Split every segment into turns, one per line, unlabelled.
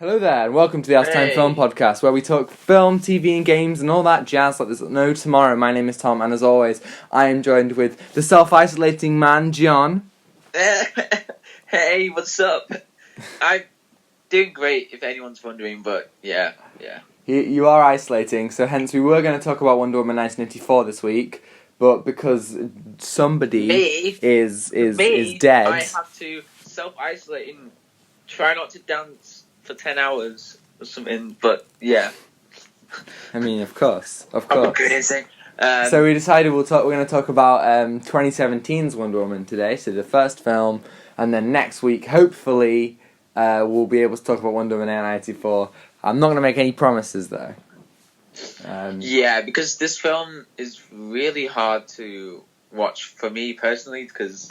Hello there, and welcome to the Out Time Film Podcast, where we talk film, TV, and games, and all that jazz like there's no tomorrow. My name is Tom, and as always, I am joined with the self-isolating man, John.
Hey, what's up? I'm doing great, if anyone's wondering, but yeah.
You are isolating, so hence we were going to talk about Wonder Woman 1984 this week, but because somebody is dead,
I have to self-isolate and try not to dance for 10 hours or something, but yeah.
I mean, of course. So we decided we're going to talk about 2017's Wonder Woman today, so the first film, and then next week, hopefully, we'll be able to talk about Wonder Woman 1984. I'm not going to make any promises, though.
Yeah, because this film is really hard to watch for me personally, because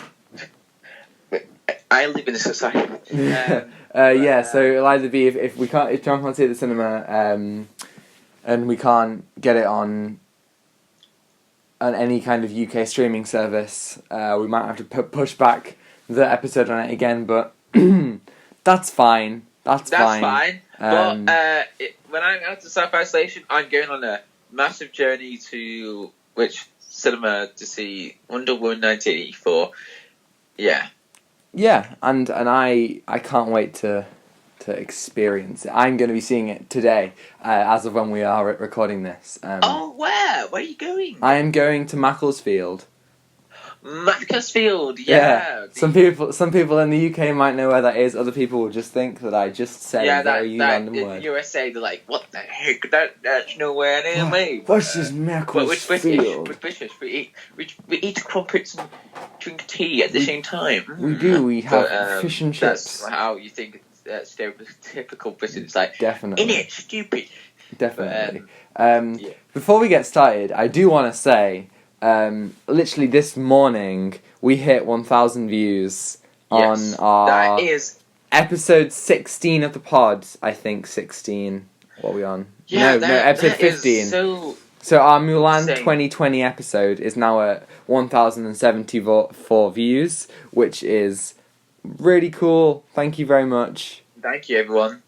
I live in a society.
So it'll either be if John can't see it at the cinema, and we can't get it on any kind of UK streaming service, we might have to push back the episode on it again. But that's fine. That's fine.
But when I'm out of self-isolation, I'm going on a massive journey to which cinema to see Wonder Woman 1984. Yeah.
Yeah, and I can't wait to experience it. I'm going to be seeing it today, as of when we are recording this.
Where? Where are you going?
I am going to Macclesfield.
Macclesfield, yeah.
Some people in the UK might know where that is. Other people will just think that I just said a very random word.
In the USA, they're like, what the heck? That's nowhere near me.
This is Macclesfield.
We're British. We eat crumpets and drink tea at the same time.
We do. We have fish and chips.
That's how you think stereotypical British. It's like,
definitely.
In it, stupid.
Definitely. Before we get started, I do want to say, literally this morning we hit 1,000 views on our
that is
episode 16 of the pod. I think 16. What are we on?
Yeah,
no, episode 15. So our Mulan 2020 episode is now at 1,074 views, which is really cool. Thank you very much.
Thank you, everyone.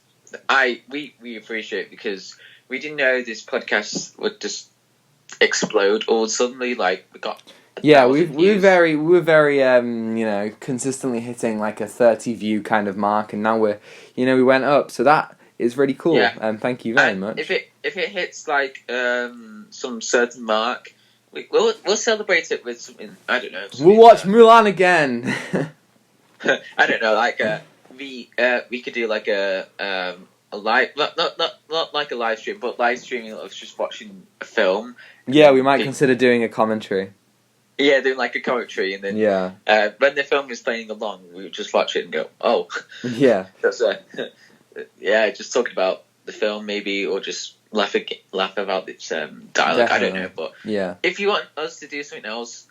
We appreciate it, because we didn't know this podcast would just explode all suddenly. Like, we got we're very consistently hitting like a 30 view kind of mark, and now we went up, so that is really cool. And thank you very much. If it hits like some certain mark, we'll celebrate it with something. I don't know.
We'll watch Mulan again.
I don't know, like we could do like a live, not like a live stream, but live streaming of just watching a film.
Yeah, we might consider doing a commentary.
Yeah, doing like a commentary, and then when the film is playing along, we would just watch it and go, oh,
yeah,
that's just talking about the film maybe, or just laugh about its dialogue. Definitely. I don't know, but if you want us to do something else,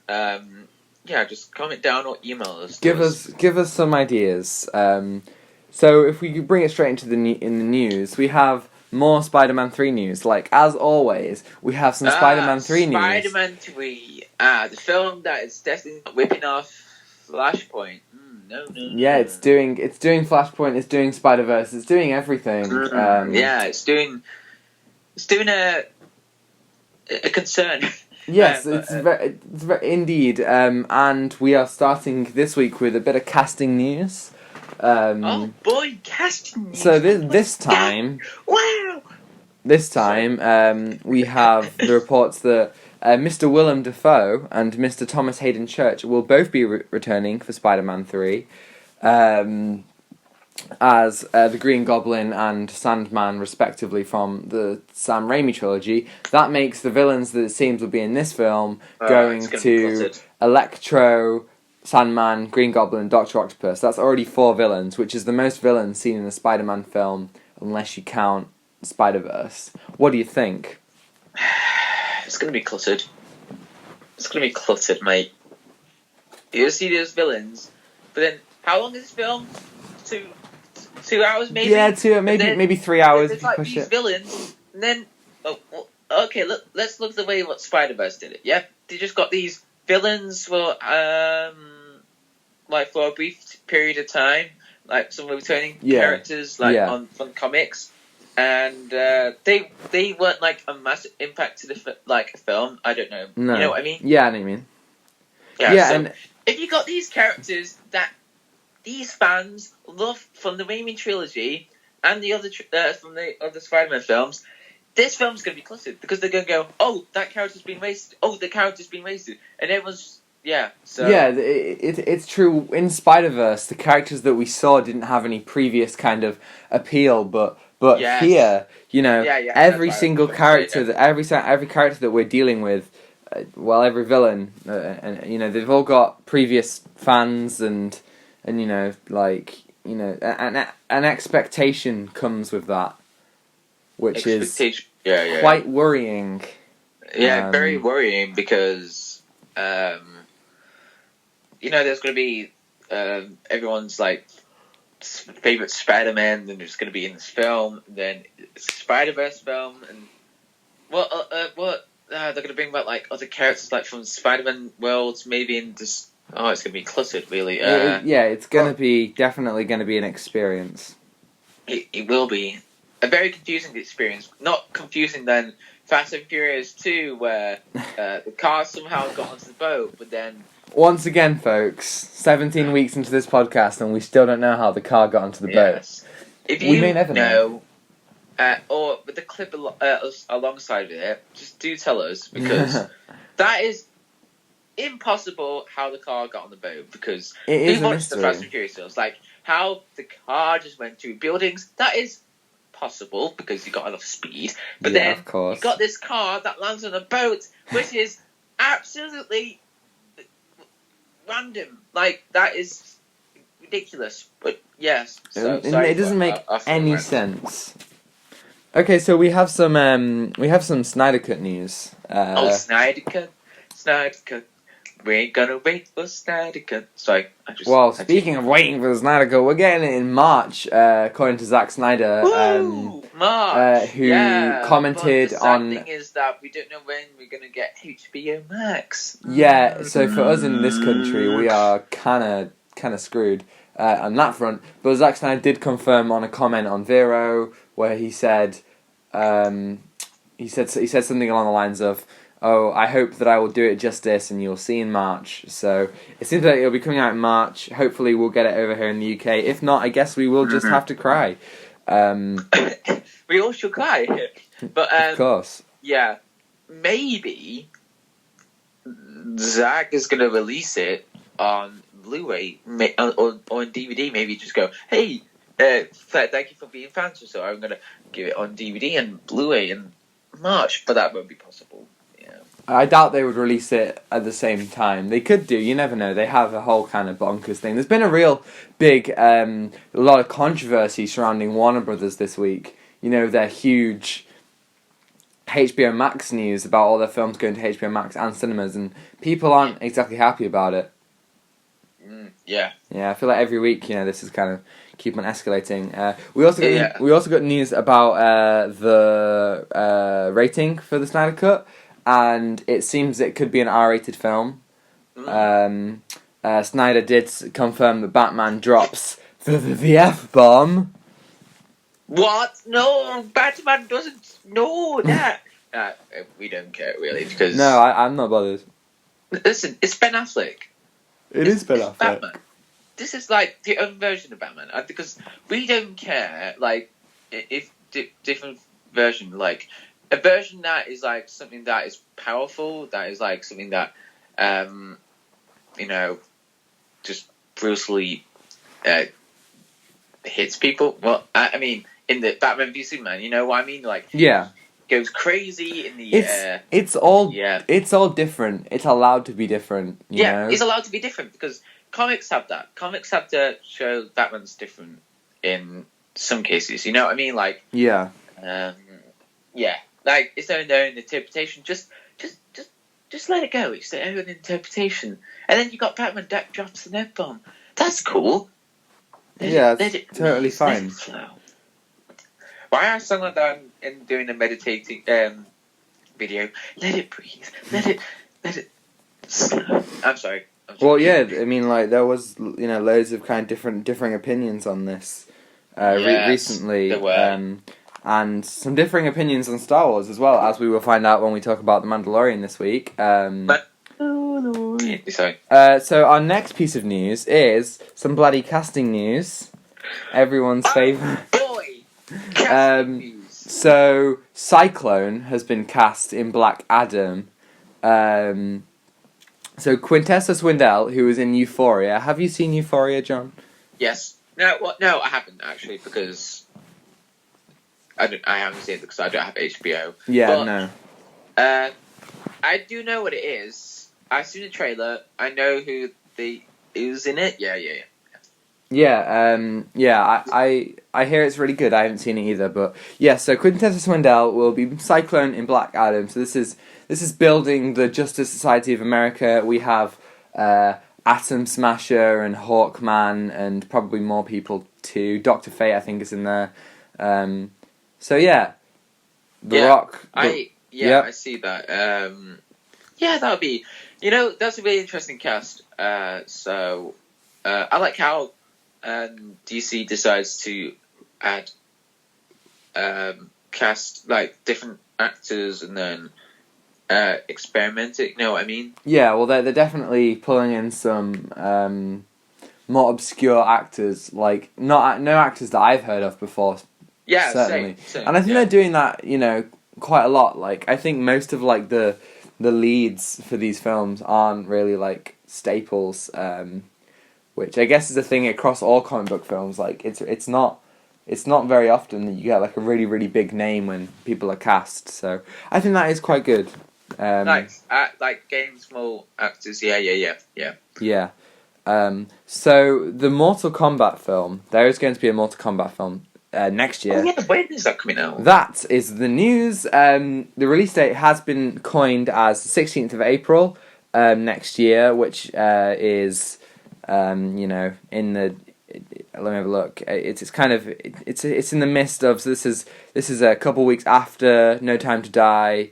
just comment down or email us.
Give us some ideas. So if we bring it straight into the news, we have more Spider-Man 3 news. Like, as always, we have some Spider-Man 3 news.
Spider-Man 3. The film that is definitely not whipping off Flashpoint. No.
Yeah, it's doing Flashpoint, it's doing Spider-Verse, it's doing everything.
It's doing a concern.
Yes, it's very indeed. And we are starting this week with a bit of casting news.
Oh boy, casting news.
So this time,
wow.
This time, we have the reports that Mr. Willem Dafoe and Mr. Thomas Hayden Church will both be returning for Spider-Man 3, as the Green Goblin and Sandman, respectively, from the Sam Raimi trilogy. That makes the villains that it seems will be in this film going to Electro, Sandman, Green Goblin, and Dr. Octopus. That's already 4 villains, which is the most villains seen in a Spider-Man film, unless you count Spider-Verse. What do you think?
It's going to be cluttered. It's going to be cluttered, mate. You'll see those villains, but then how long is this film? 2 hours, maybe?
Yeah, maybe 3 hours if you
like
push
these
it.
Villains, and then okay, let's look at the way what Spider-Verse did it. Yeah, they just got these villains for a brief period of time, like some returning characters, like from comics, and they weren't like a massive impact to the like a film. I don't know.
No.
You know what I mean?
Yeah, I know what you mean.
Yeah, so and if you got these characters that these fans love from the Raimi trilogy and the other from the other Spider-Man films, this film's going to be cluttered because they're going to go, oh, that character's been wasted. Oh, the character's been wasted, and everyone's So
it's true. In Spider-Verse, the characters that we saw didn't have any previous kind of appeal, but here, every single character every character that we're dealing with. Every villain, and they've all got previous fans, and an expectation comes with that, which is quite worrying.
Yeah, very worrying because there's going to be everyone's like favorite Spider-Man, and there's going to be in this film, then Spider-Verse film, and they're going to bring back like other characters like from Spider-Man worlds, maybe in this. Oh, it's going to be cluttered, really.
It's going to be definitely going to be an experience.
It will be a very confusing experience. Not confusing than Fast and Furious 2, where the car somehow got onto the boat, but then.
Once again, folks, 17 weeks into this podcast, and we still don't know how the car got onto the boat.
If you may never know. Or with the clip alongside it, just do tell us, because that is impossible how the car got on the boat, because we watched the Fast and Furious films, like how the car just went through buildings, that is possible because you got enough speed, but then you got this car that lands on a boat, which is absolutely random, like that is ridiculous, but yes. So,
it doesn't make any sense. Okay, so we have some Snyder Cut news.
Snyder Cut. We ain't gonna wait for Snyder Cut. Sorry,
speaking of waiting for the Snyder Cut, we're getting it in March, according to Zack Snyder.
March.
Who commented on.
The thing is that we don't know when we're gonna get HBO Max.
Yeah, so for us in this country, we are kind of screwed on that front. But Zack Snyder did confirm on a comment on Vero, where he said something along the lines of, "Oh, I hope that I will do it justice, and you'll see in March." So it seems like it'll be coming out in March. Hopefully, we'll get it over here in the UK. If not, I guess we will just have to cry.
We all should cry, but
of course,
yeah, maybe Zack is gonna release it on Blu-ray or on DVD. Maybe just go, hey. Thank you for being fans, so I'm going to give it on DVD and Blu-ray in March, but that won't be possible. Yeah.
I doubt they would release it at the same time. They could do, you never know. They have a whole kind of bonkers thing. There's been a real big, a lot of controversy surrounding Warner Brothers this week. Their huge HBO Max news about all their films going to HBO Max and cinemas, and people aren't exactly happy about it.
Yeah.
Yeah, I feel like every week, this is kind of keep on escalating. We also got news about the rating for the Snyder Cut, and it seems it could be an R-rated film. Snyder did confirm that Batman drops the F-bomb.
What? No, Batman doesn't know that. We don't care really, because
no, I'm not bothered.
Listen, it's Ben Affleck.
It is Ben Affleck.
Batman. This is like the other version of Batman, because we don't care, like, if different version, like, a version that is, like, something that is powerful, that is, like, something that, just brutally hits people. Well, I mean, in the Batman v Superman, you know what I mean? Like,
yeah.
Goes crazy in the air.
It's all different. It's allowed to be different, you know?
It's allowed to be different, because comics have that. Comics have to show Batman's different in some cases. You know what I mean? Like,
yeah,
like it's their own interpretation. Just let it go. It's their own interpretation. And then you got Batman that drops an F-bomb. That's cool.
That's totally fine.
Why are some of them in doing a meditating video? Let it breathe. Let it slow. I'm sorry.
Well, yeah, I mean, like, there was, loads of kind of differing opinions on this recently.
There were.
And some differing opinions on Star Wars as well, as we will find out when we talk about The Mandalorian this week.
Sorry.
So our next piece of news is some bloody casting news. Everyone's favourite.
Boy! Casting news.
So, Cyclone has been cast in Black Adam. So Quintessa Swindell, who was in Euphoria. Have you seen Euphoria, John?
Yes. No, I haven't actually, because I haven't seen it because I don't have HBO.
Yeah,
but,
no.
I do know what it is. I've seen the trailer. I know who's in it. Yeah.
Yeah, I hear it's really good. I haven't seen it either, but yeah. So Quintessa Swindell will be Cyclone in Black Adam. So this is building the Justice Society of America. We have Atom Smasher and Hawkman and probably more people too. Dr. Fate, I think, is in there. So yeah, Rock.
I see that. That would be. That's a really interesting cast. So I like how DC decides to add cast like different actors and then experiment it. You know what I mean?
Yeah, well, they're definitely pulling in some more obscure actors, like no actors that I've heard of before.
Yeah,
certainly.
Same,
and I think they're doing that, quite a lot. Like, I think most of like the leads for these films aren't really like staples, which I guess is a thing across all comic book films. Like, it's not very often that you get like a really, really big name when people are cast. So I think that is quite good.
Nice, like getting small actors. Yeah.
Yeah. So the Mortal Kombat film, there is going to be a Mortal Kombat film next year.
Oh, yeah, when is that coming out?
That is the news. The release date has been coined as the 16th of April next year, which is, in the... Let me have a look. It's in the midst of... So this is a couple weeks after No Time to Die,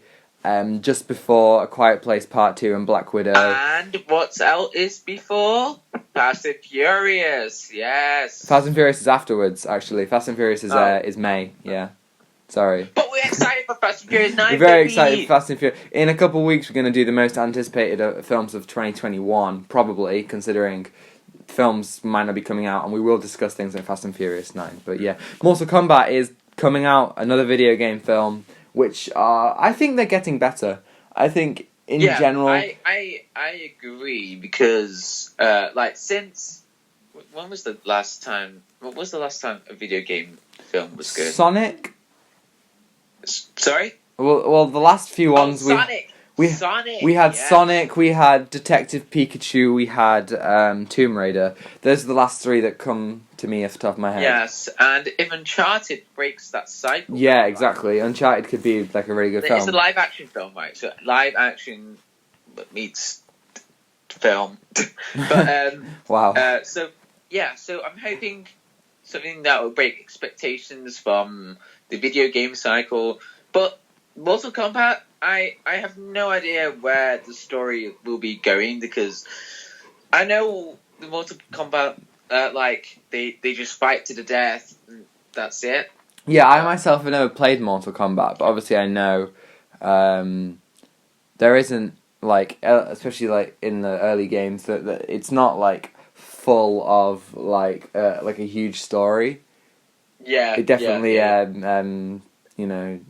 just before A Quiet Place Part 2 and Black Widow.
And what's out is before? Fast and Furious, yes.
Fast and Furious is afterwards, actually. Fast and Furious is May, yeah. Sorry.
But we're excited for Fast and Furious 9,
We're very excited for Fast and Furious. In a couple of weeks, we're going to do the most anticipated films of 2021, probably, considering films might not be coming out, and we will discuss things like Fast and Furious 9. But yeah, Mortal Kombat is coming out, another video game film, which I think they're getting better. I think in general...
I agree, because since... When was the last time... What was the last time a video game film was good?
Sonic?
Sorry?
Well, the last few ones...
Sonic!
We had Sonic, we had Detective Pikachu, we had Tomb Raider. Those are the last three that come to me off the top of my head.
Yes, and if Uncharted breaks that cycle...
Yeah, exactly. Uncharted could be like a really good film.
It's a live-action film, right? So live-action meets film. But,
wow.
So I'm hoping something that will break expectations from the video game cycle. But Mortal Kombat... I have no idea where the story will be going, because I know the Mortal Kombat, they just fight to the death, and that's it.
Yeah, I myself have never played Mortal Kombat, but obviously I know there isn't, especially in the early games, that it's not, full of, a huge story.
Yeah.
It definitely,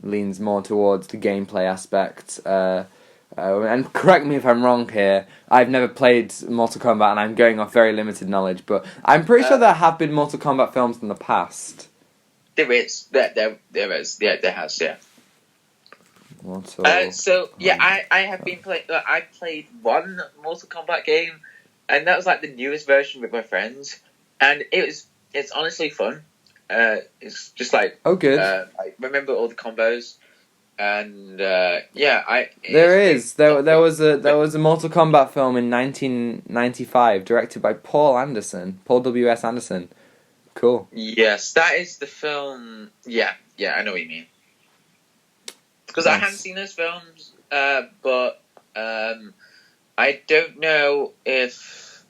leans more towards the gameplay aspect. And correct me if I'm wrong here, I've never played Mortal Kombat and I'm going off very limited knowledge, but I'm pretty sure there have been Mortal Kombat films in the past.
There is. There is. Yeah, there has, yeah. I have been playing... I played one Mortal Kombat game, and that was the newest version with my friends, and it's honestly fun. It's just
oh, good.
I remember all the combos, and there
was a Mortal Kombat film in 1995 directed by Paul W.S. Anderson. Cool.
Yes, that is the film. Yeah, I know what you mean. Because I haven't seen those films, but I I don't know if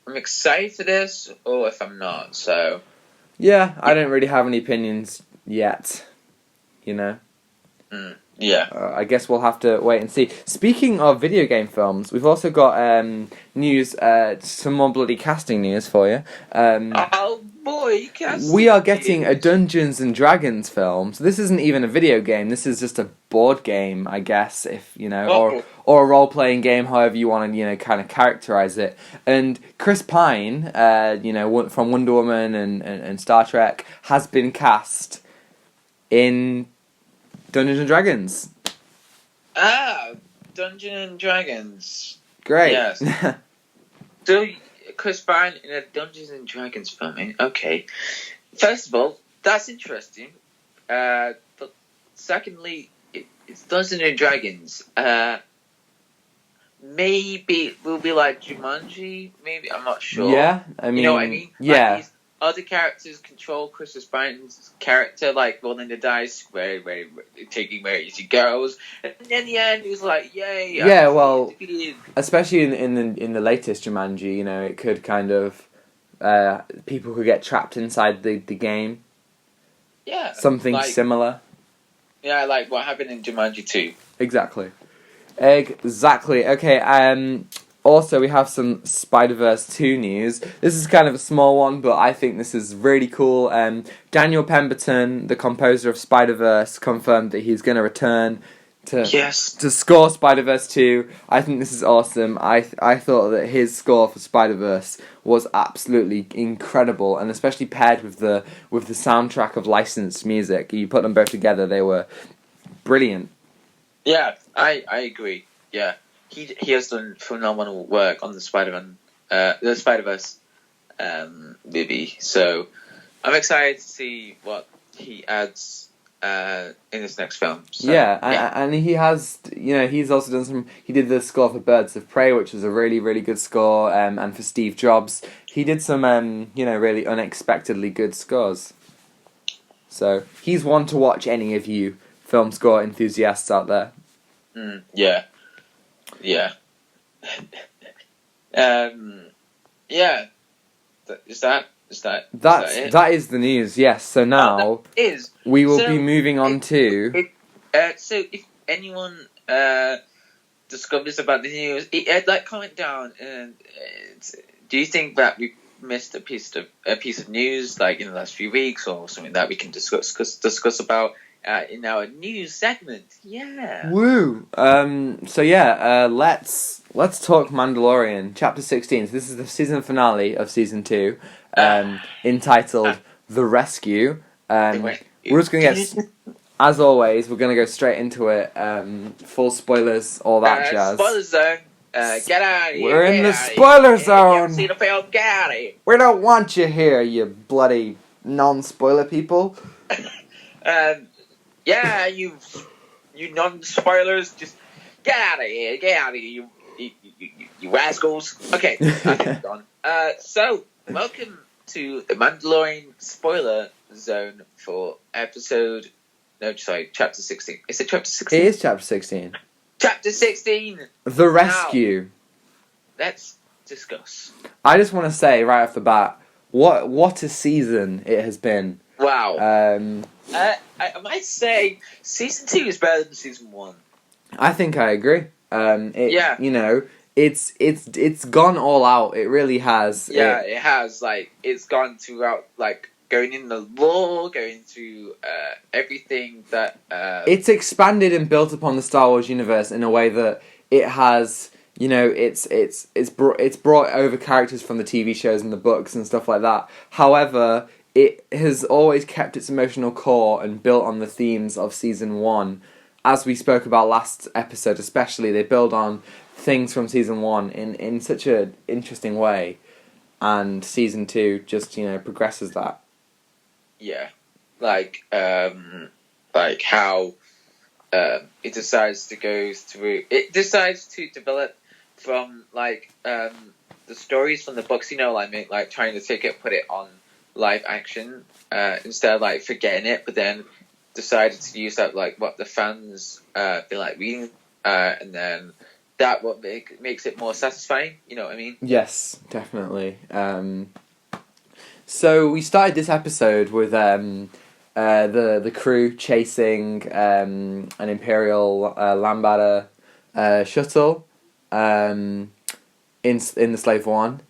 I'm excited for this or if I'm not. So
yeah, I don't really have any opinions yet. You know.
Yeah.
I guess we'll have to wait and see. Speaking of video game films, we've also got news, some more bloody casting news for you.
Oh boy, casting
we are getting
news.
a Dungeons and Dragons film. So this isn't even a video game. This is just a board game, I guess, if you know, or a role playing game, however you want to kind of characterize it. And Chris Pine, from Wonder Woman and Star Trek, has been cast in Dungeons and Dragons.
Dungeons and Dragons.
Great.
Yes. So, Chris Pine in a Dungeons and Dragons film. Okay. First of all, that's interesting. But secondly, it's Dungeons and Dragons. Maybe it will be like Jumanji. Maybe, I'm not sure.
Yeah, I mean,
you know what I mean?
Yeah.
Like, these other characters control Chris Pine's character, like rolling the dice, where taking where he goes, and in the end, he was like, "Yay!"
Yeah, well, especially in the latest Jumanji, it could kind of people could get trapped inside the game.
Yeah,
something similar.
Yeah, like what happened in Jumanji 2.
Exactly. Okay. Also, we have some Spider-Verse 2 news. This is kind of a small one, but I think this is really cool. Daniel Pemberton, the composer of Spider-Verse, confirmed that he's going to return to score Spider-Verse 2. I think this is awesome. I thought that his score for Spider-Verse was absolutely incredible, and especially paired with the soundtrack of licensed music. You put them both together, they were brilliant.
Yeah, I agree. Yeah. He has done phenomenal work on the Spider-Verse movie, so I'm excited to see what he adds in this next film. So,
and he has, he's also done he did the score for Birds of Prey, which was a really, really good score, and for Steve Jobs. He did some, really unexpectedly good scores. So, he's one to watch, any of you film score enthusiasts out there.
Yeah. Is that it?
That is the news, yes. So now we will be moving on to
so if anyone discovers about the news, comment down and do you think that we missed a piece of news like in the last few weeks or something that we can discuss about in our news segment? Yeah.
Woo! Let's talk Mandalorian, Chapter 16. So this is the season finale of Season 2, entitled The Rescue. We're just going to get, as always, we're going to go straight into it. Full spoilers, all that jazz.
Spoiler zone. Get out of here.
We're in the spoiler zone.
See the film, get out of here.
We don't want you here, you bloody non-spoiler people.
Yeah, you non-spoilers, just get out of here, you rascals. Okay, done. So, welcome to the Mandalorian spoiler zone for Chapter 16. Is it Chapter 16?
It is Chapter 16.
Chapter 16!
The Rescue.
Now, let's discuss.
I just want to say, right off the bat, what a season it has been.
Wow. I might say Season 2 is better than Season 1.
I think I agree. It's gone all out. It really has.
Yeah, it has. It's gone throughout, going in the lore, going through everything that...
It's expanded and built upon the Star Wars universe in a way that it has... it's brought over characters from the TV shows and the books and stuff like that. However, it has always kept its emotional core and built on the themes of Season 1. As we spoke about last episode especially, they build on things from Season 1 in such an interesting way. And Season 2 just, progresses that.
Yeah. How it decides to go through... It decides to develop from, the stories from the books, trying to take it, put it on live action instead of forgetting it, but then decided to use that what the fans feel like reading, and then that what makes it more satisfying. You know what I mean?
Yes, definitely. So we started this episode with the crew chasing an Imperial Lambada shuttle in the Slave One,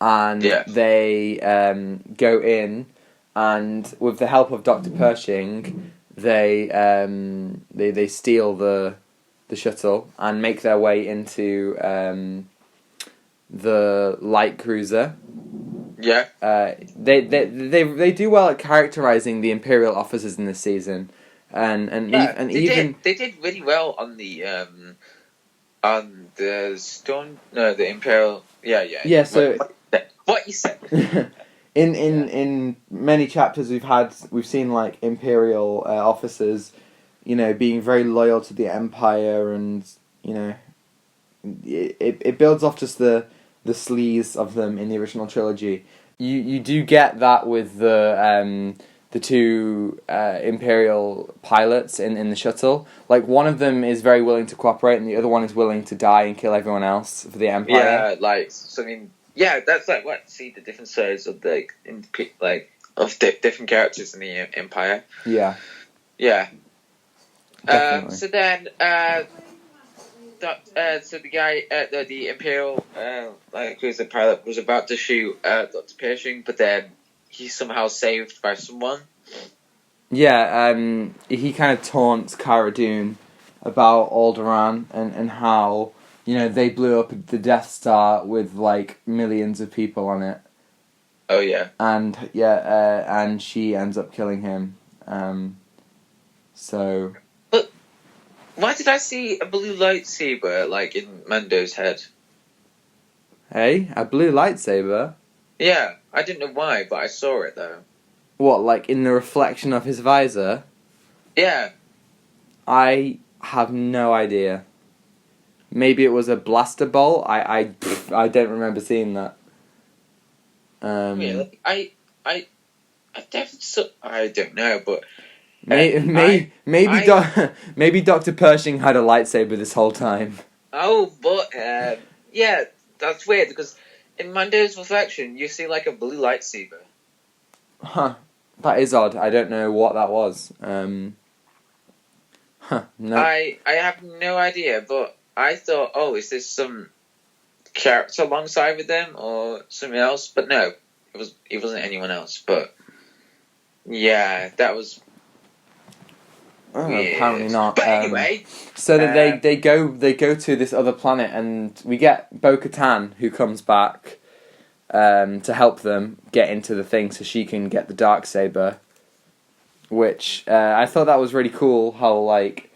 and they go in, and with the help of Dr. Pershing, they steal the shuttle and make their way into the light cruiser.
Yeah.
They do well at characterizing the Imperial officers in this season, and
they did really well on the the Imperial. Yeah.
So
what you said.
in many chapters we've seen like Imperial officers, being very loyal to the Empire, and it builds off just the sleaze of them in the original trilogy. You do get that with the two Imperial pilots in the shuttle. Like, one of them is very willing to cooperate, and the other one is willing to die and kill everyone else for the Empire.
Yeah, that's like what see the different sides of different characters in the Empire.
Yeah.
Yeah.
Definitely.
So then, so the guy, the Imperial cruiser pilot was about to shoot Dr. Pershing, but then he's somehow saved by someone.
Yeah, he kind of taunts Cara Dune about Alderaan and how, they blew up the Death Star with, like, millions of people on it.
Oh, yeah.
And, and she ends up killing him. So...
But why did I see a blue lightsaber, like, in Mando's head?
Hey, a blue lightsaber?
Yeah, I didn't know why, but I saw it, though.
What, like in the reflection of his visor?
Yeah.
I have no idea. Maybe it was a blaster bolt? I don't remember seeing that.
Really? I definitely... I don't know, but...
Maybe Dr. Pershing had a lightsaber this whole time.
Oh, but... yeah, that's weird, because in Mando's reflection, you see, like, a blue lightsaber.
Huh. That is odd. I don't know what that was. No.
I have no idea, but I thought, oh, is this some character alongside with them or something else? But no, it wasn't anyone else. But yeah, that was weird.
Apparently not.
But anyway,
so that they go to this other planet, and we get Bo-Katan, who comes back to help them get into the thing so she can get the Darksaber, which I thought that was really cool, how, like,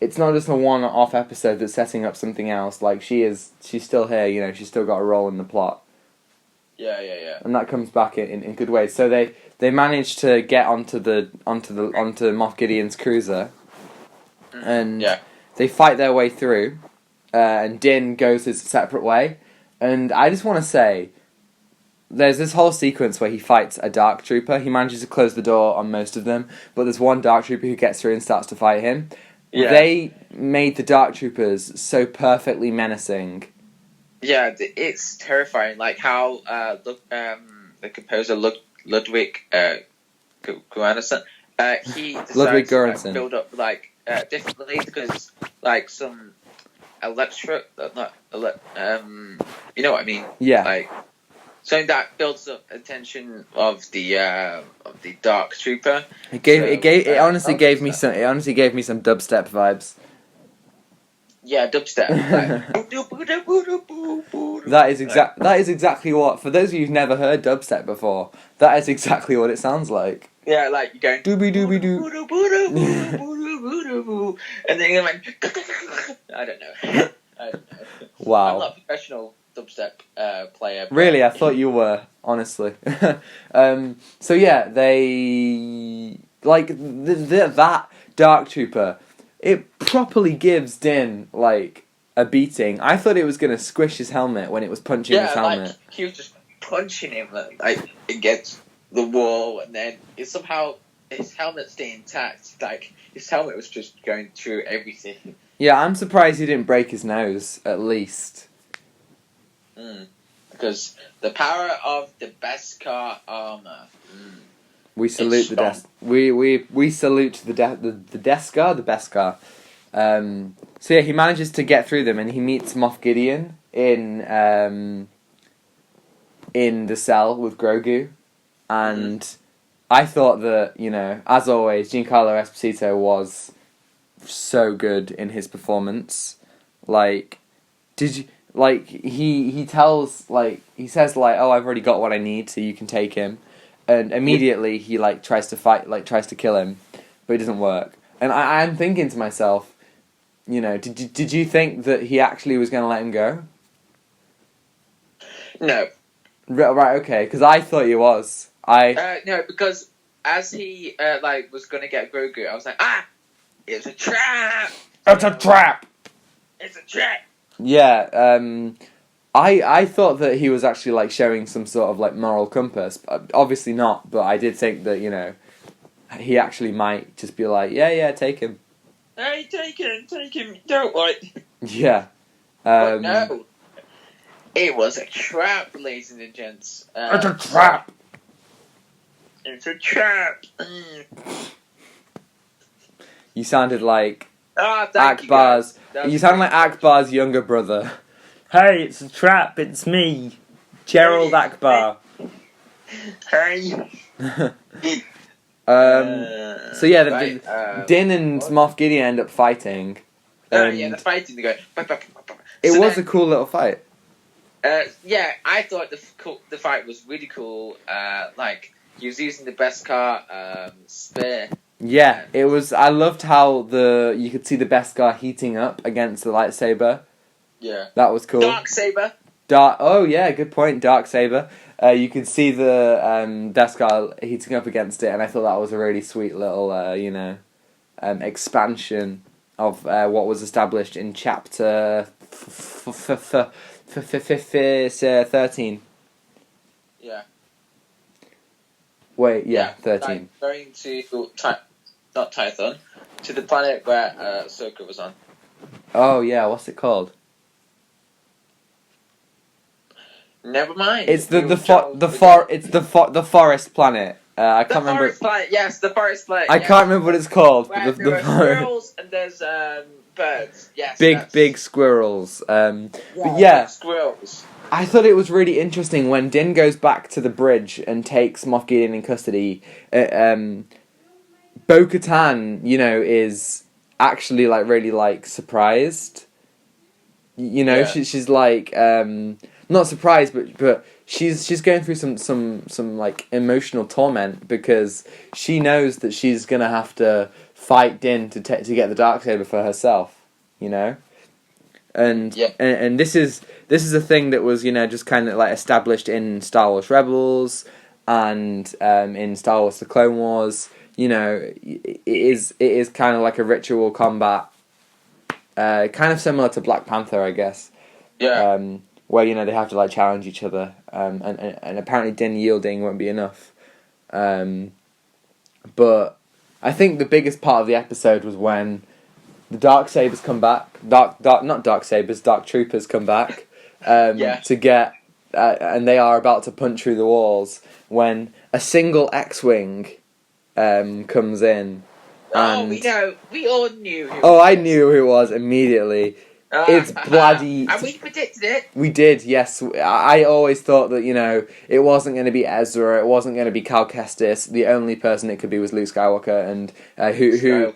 it's not just a one-off episode that's setting up something else. Like, she's still here, she's still got a role in the plot.
Yeah.
And that comes back in good ways. So they manage to get onto Moff Gideon's cruiser, and they fight their way through, and Din goes his separate way. And I just want to say, there's this whole sequence where he fights a Dark Trooper. He manages to close the door on most of them, but there's one Dark Trooper who gets through and starts to fight him. Yeah. They made the Dark Troopers so perfectly menacing.
Yeah, it's terrifying. Like how the composer Ludwig Göransson, he decides to build up differently, because like some you know what I mean?
Yeah.
Like something that builds up attention of the Dark Trooper.
It honestly gave me some dubstep vibes.
Yeah, dubstep.
That is exactly what, for those of you who've never heard dubstep before, that is exactly what it sounds like.
Yeah, like you're going
doobie doobie doo,
and then you're like, I don't know.
Wow.
I'm not a professional dubstep player.
Really, I thought you were, honestly. So yeah, they like that Dark Trooper. It properly gives Din like a beating. I thought it was gonna squish his helmet when it was punching his helmet.
Like he was just punching him like against the wall, and then it his helmet stayed intact. Like, his helmet was just going through everything.
Yeah, I'm surprised he didn't break his nose, at least.
Because the power of the Beskar armor.
We salute we salute the Beskar. So yeah, he manages to get through them, and he meets Moff Gideon in the cell with Grogu, and I thought that, you know, as always, Giancarlo Esposito was so good in his performance. Like, he tells, like, he says, like, oh, I've already got what I need, so you can take him. And immediately he, like, tries to kill him, but it doesn't work. And I'm thinking to myself, you know, did you think that he actually was going to let him go?
No.
Right, okay, because I thought he was.
No, because as he, was going to get Grogu, I was like, it's a trap!
It's a trap!
It's a trap!
Yeah, I thought that he was actually, like, showing some sort of, like, moral compass. Obviously not, but I did think that, you know, he actually might just be like, yeah, take him.
Hey, take him, don't worry.
Yeah.
But no. It was a trap, ladies and gents.
It's a trap!
It's a trap!
You sounded like
Akbar's...
You sound like Akbar's younger brother. Hey, it's a trap, it's me, Gerald Akbar.
Hey.
So yeah, Din and Moff Gideon end up fighting.
They're fighting, they go...
It was a cool little fight.
Yeah, I thought the fight was really cool. He was using the Beskar spear.
Yeah, it was. I loved how you could see the Beskar heating up against the lightsaber.
Yeah,
that was cool.
Darksaber.
Oh yeah, good point. Darksaber. You could see the Beskar heating up against it, and I thought that was a really sweet little, expansion of what was established in chapter 13.
Yeah.
Wait, yeah, 13.
Going to not Tython, to the planet where Ahsoka was on.
Oh yeah, what's it called?
Never mind.
It's the forest planet. I can't remember.
The forest planet, yes, the forest planet.
I can't remember what it's called.
Where there are squirrels and there's birds. Yes.
Big squirrels. But
big squirrels.
I thought it was really interesting when Din goes back to the bridge and takes Moff Gideon in custody. Bo-Katan, you know, is actually like really like surprised. You know, she's like not surprised, but she's going through some like emotional torment because she knows that she's gonna have to fight Din to get the Darksaber for herself. You know. And this is a thing that was, you know, just kind of like established in Star Wars Rebels and in Star Wars The Clone Wars. You know, it is kind of like a ritual combat, kind of similar to Black Panther, I guess.
Yeah.
Where, you know, they have to like challenge each other, and apparently Din yielding won't be enough. But I think the biggest part of the episode was when the Darksabers come back. Dark Troopers come back. To get, and they are about to punch through the walls when a single X-wing comes in. And
we all knew who
I knew who it was immediately. It's bloody...
And we predicted it.
We did, yes. I always thought that, you know, it wasn't going to be Ezra, it wasn't going to be Cal Kestis. The only person it could be was Luke Skywalker, and who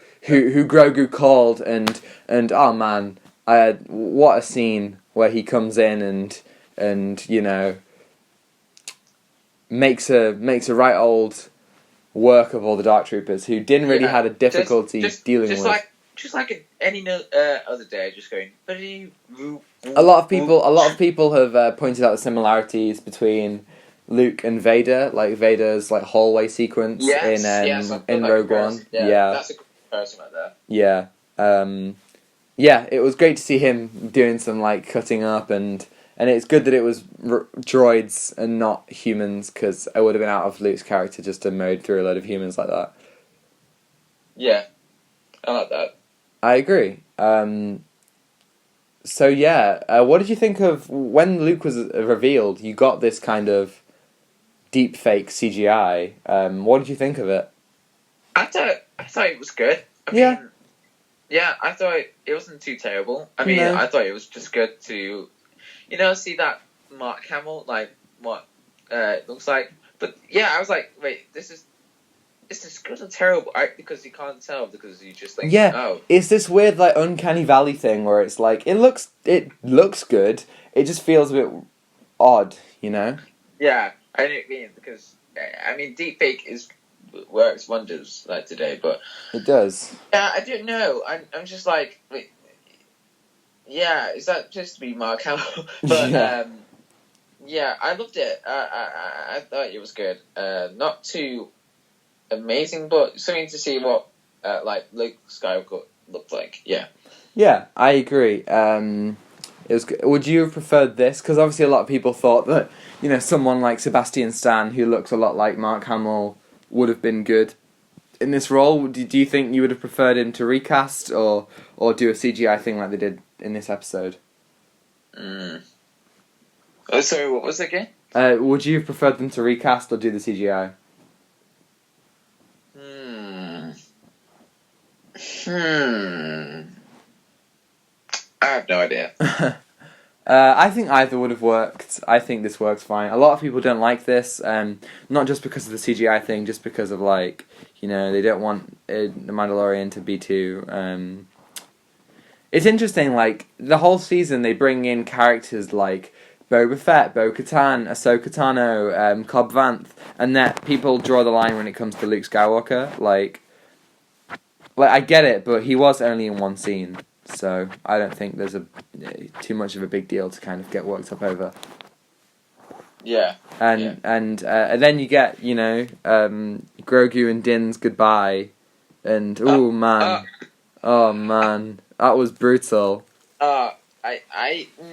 Grogu called, and oh man, what a scene where he comes in and you know, makes a right old work of all the Dark Troopers who didn't really had a difficulty dealing with.
Just like any other day, just going.
A lot of people have pointed out the similarities between Luke and Vader, like Vader's like hallway sequence in Rogue One. Yeah,
that's a good comparison right there.
Yeah, it was great to see him doing some like cutting up, and it's good that it was droids and not humans, because I would have been out of Luke's character just to mode through a load of humans like that.
Yeah, I like that.
I agree. So yeah, what did you think of when Luke was revealed? You got this kind of deep fake CGI. What did you think of it?
I thought it was good. I mean, I thought it wasn't too terrible. I mean, I thought it was just good to, see that Mark Hamill, like what it looks like. But yeah, I was like, wait, is this good or terrible? Because you can't tell because you just think, oh,
it's this weird like uncanny valley thing where it's like it looks good. It just feels a bit odd,
Yeah, I know what you mean because deepfake works wonders like today, but
it does.
Yeah, I don't know. I'm just like, wait, yeah, is that supposed to be Mark Hamill? But I loved it. I thought it was good. Not too amazing, but something to see what like Luke Skywalker looked like. Yeah,
I agree. It was. Would you have preferred this? Because obviously a lot of people thought that someone like Sebastian Stan, who looks a lot like Mark Hamill, would have been good in this role. Do you think you would have preferred him to recast or do a CGI thing like they did in this episode?
Oh, sorry, what was it again?
Would you have preferred them to recast or do the CGI?
I have no idea.
I think either would have worked. I think this works fine. A lot of people don't like this, not just because of the CGI thing, just because of they don't want the Mandalorian to be too. It's interesting. Like the whole season, they bring in characters like Boba Fett, Bo-Katan, Ahsoka Tano, Cobb Vanth, and that people draw the line when it comes to Luke Skywalker. Like I get it, but he was only in one scene. So I don't think there's too much of a big deal to kind of get worked up over.
Yeah.
And then you get Grogu and Din's goodbye, and oh man, that was brutal.
I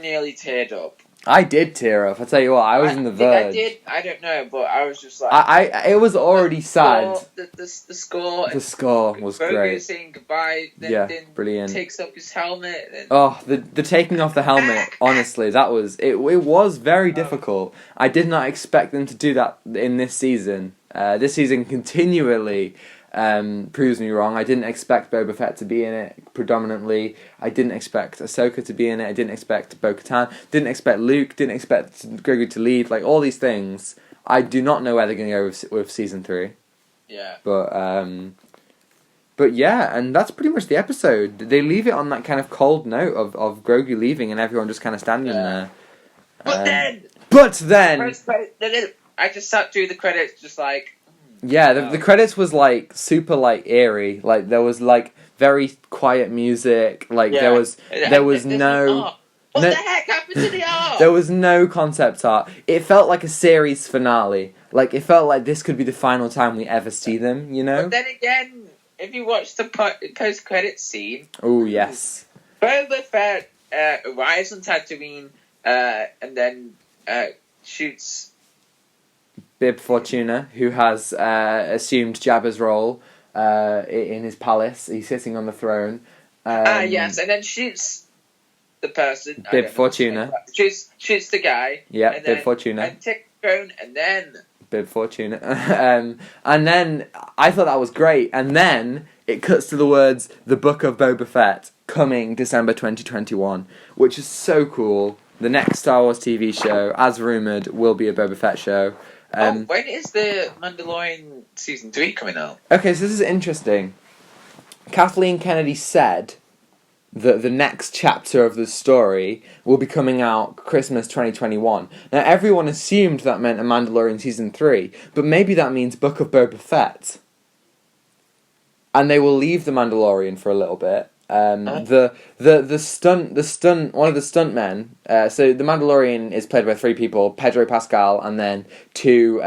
nearly teared up.
I did tear up. I tell you what, I was in the verge.
I did. I don't know, but I was just like.
It was already sad.
The score.
The score was great.
Saying goodbye. Then
brilliant.
Takes up his helmet.
The taking off the helmet. Honestly, that was it. It was very difficult. I did not expect them to do that in this season. This season continually proves me wrong. I didn't expect Boba Fett to be in it predominantly. I didn't expect Ahsoka to be in it. I didn't expect Bo-Katan. Didn't expect Luke. Didn't expect Grogu to lead. Like all these things, I do not know where they're going to go with season 3.
Yeah.
But yeah, and that's pretty much the episode. They leave it on that kind of cold note of Grogu leaving and everyone just kind of standing there. But then.
I just sat through the credits, just like.
Yeah, the credits was like super like eerie. Like there was like very quiet music. Like there was no.
What the heck happened to the art?
There was no concept art. It felt like a series finale. Like it felt like this could be the final time we ever see them.
But then again, if you watch the post-credits scene.
Oh yes.
Boba Fett arrives on Tatooine, and then shoots.
Bib Fortuna, who has assumed Jabba's role in his palace. He's sitting on the throne.
Yes, and then shoots the person.
Bib Fortuna.
Shoots the guy.
Yeah, Bib Fortuna.
And takes the throne, and then...
Bib Fortuna. And then, I thought that was great. And then, it cuts to the words, The Book of Boba Fett, coming December 2021, which is so cool. The next Star Wars TV show, as rumoured, will be a Boba Fett show.
When is the Mandalorian Season 3 coming out?
Okay, so this is interesting. Kathleen Kennedy said that the next chapter of the story will be coming out Christmas 2021. Now, everyone assumed that meant a Mandalorian Season 3, but maybe that means Book of Boba Fett. And they will leave the Mandalorian for a little bit. One of the stuntmen. So the Mandalorian is played by 3 people: Pedro Pascal, and then 2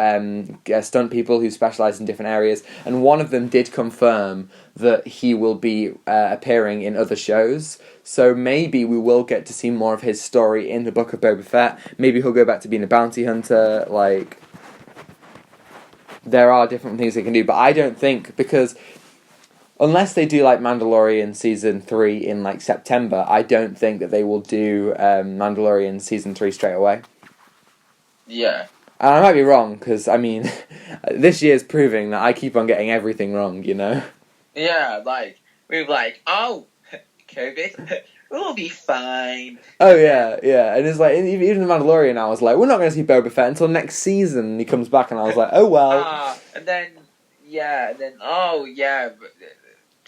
stunt people who specialize in different areas. And one of them did confirm that he will be appearing in other shows. So maybe we will get to see more of his story in the Book of Boba Fett. Maybe he'll go back to being a bounty hunter. Like, there are different things they can do, but I don't think, because unless they do like Mandalorian season 3 in like September, I don't think that they will do Mandalorian season 3 straight away.
Yeah.
And I might be wrong, because, I mean, this year's proving that I keep on getting everything wrong, you know?
Yeah, like, we were like, oh, COVID, we'll be fine.
Oh, yeah. And it's like, even the Mandalorian, I was like, we're not going to see Boba Fett until next season, and he comes back, and I was like, oh, well.
And then, oh, yeah,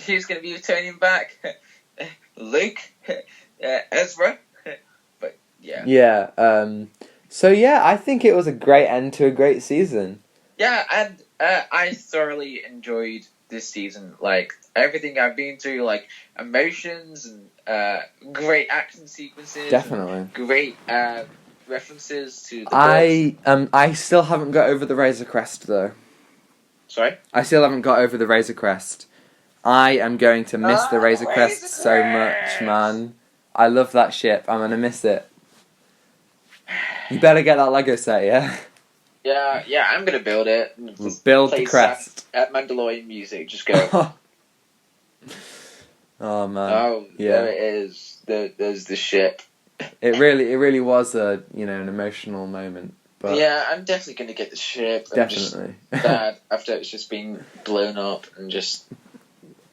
who's going to be returning back? Luke? Ezra? But, yeah.
Yeah, so, yeah, I think it was a great end to a great season.
Yeah, and I thoroughly enjoyed this season. Like, everything I've been through, like, emotions and great action sequences.
Definitely.
Great references to the
I still haven't got over the Razor Crest, though.
Sorry?
I still haven't got over the Razor Crest. I am going to miss the Razor Crest so much, man. I love that ship. I'm going to miss it. You better get that Lego set, yeah?
Yeah, I'm gonna build it.
Build the crest.
At Mandalorian music, just go.
Oh man.
Oh, yeah. There it is. There's the ship.
It really was an emotional moment. But
yeah, I'm definitely gonna get the ship.
Definitely.
Sad after it's just been blown up and just.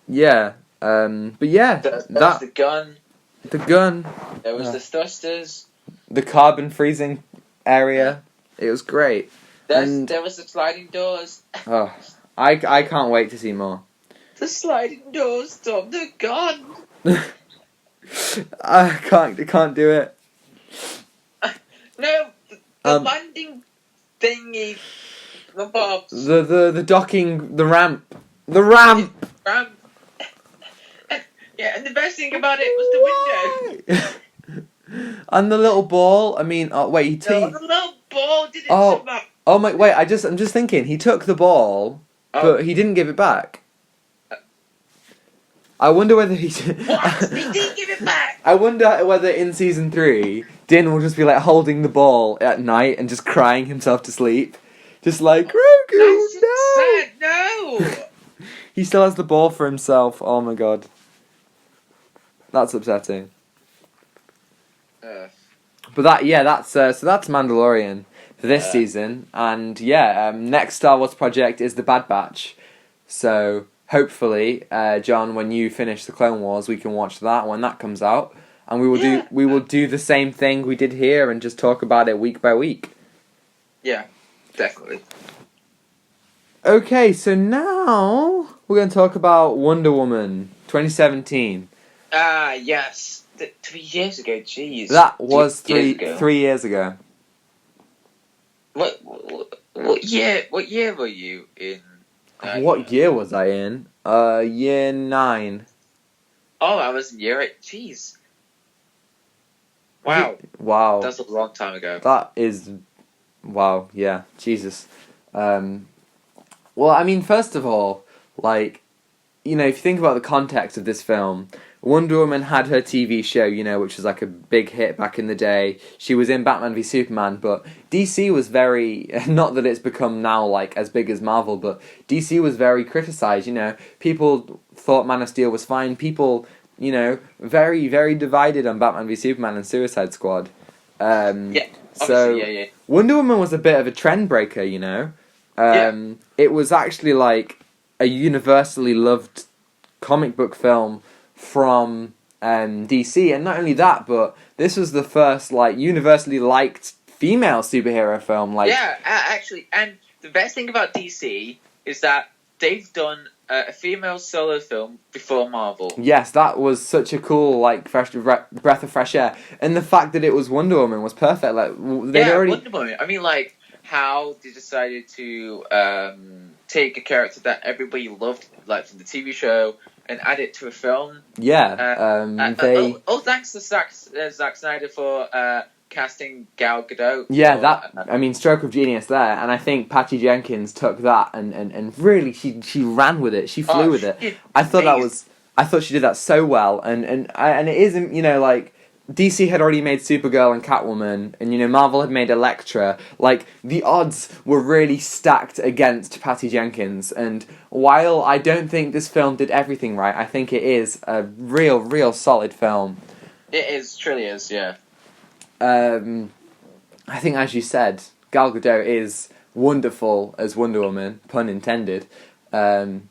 Yeah. But yeah.
That was the gun.
The gun.
There was the thrusters.
The carbon freezing area. It was great.
There was the sliding doors.
Oh, I can't wait to see more.
The sliding doors stop the gun.
I can't do it.
No, the landing thingy. The bobs.
The docking, the ramp. The ramp.
Yeah, and the best thing about it was the window.
And the little ball. I mean, wait,
the little ball didn't come up.
Oh my! Wait, I'm just thinking. He took the ball, but he didn't give it back. I wonder whether he.
What? He didn't give it back.
I wonder whether in season 3, Din will just be like holding the ball at night and just crying himself to sleep, just like Grogu.
That's sad. No.
He still has the ball for himself. Oh my god. That's upsetting. But that's Mandalorian for this season, and next Star Wars project is the Bad Batch. So hopefully, John, when you finish the Clone Wars, we can watch that when that comes out, and we will do the same thing we did here and just talk about it week by week.
Yeah, definitely.
Okay, so now we're going to talk about Wonder Woman 2017.
Yes. 3 years ago, jeez.
That was 3 years ago.
What year were you in?
What year was I in? Year 9.
Oh, I was in year 8. Jeez. Wow.
Wow.
That's a long time ago.
That is... Wow, yeah. Jesus. Well, I mean, first of all, like, if you think about the context of this film... Wonder Woman had her TV show, which was like a big hit back in the day. She was in Batman v Superman, but DC was very... Not that it's become now, like, as big as Marvel, but DC was very criticised, People thought Man of Steel was fine. People, very, very divided on Batman v Superman and Suicide Squad. So, Wonder Woman was a bit of a trend breaker, It was actually, like, a universally loved comic book film from DC, and not only that, but this was the first like universally liked female superhero film. Like,
actually, and the best thing about DC is that they've done a female solo film before Marvel.
Yes, that was such a cool like breath of fresh air, and the fact that it was Wonder Woman was perfect. Like
Wonder Woman. I mean, like how they decided to take a character that everybody loved, like from the TV show, and add it to a film.
Yeah.
Thanks to Zack Snyder for casting Gal Gadot.
Yeah, stroke of genius there. And I think Patty Jenkins took that and really she ran with it. She flew with it. I thought she did that so well. And it isn't, like, DC had already made Supergirl and Catwoman, and Marvel had made Elektra. Like, the odds were really stacked against Patty Jenkins, and while I don't think this film did everything right, I think it is a real solid film.
It is, truly is, yeah.
I think, as you said, Gal Gadot is wonderful as Wonder Woman, pun intended, and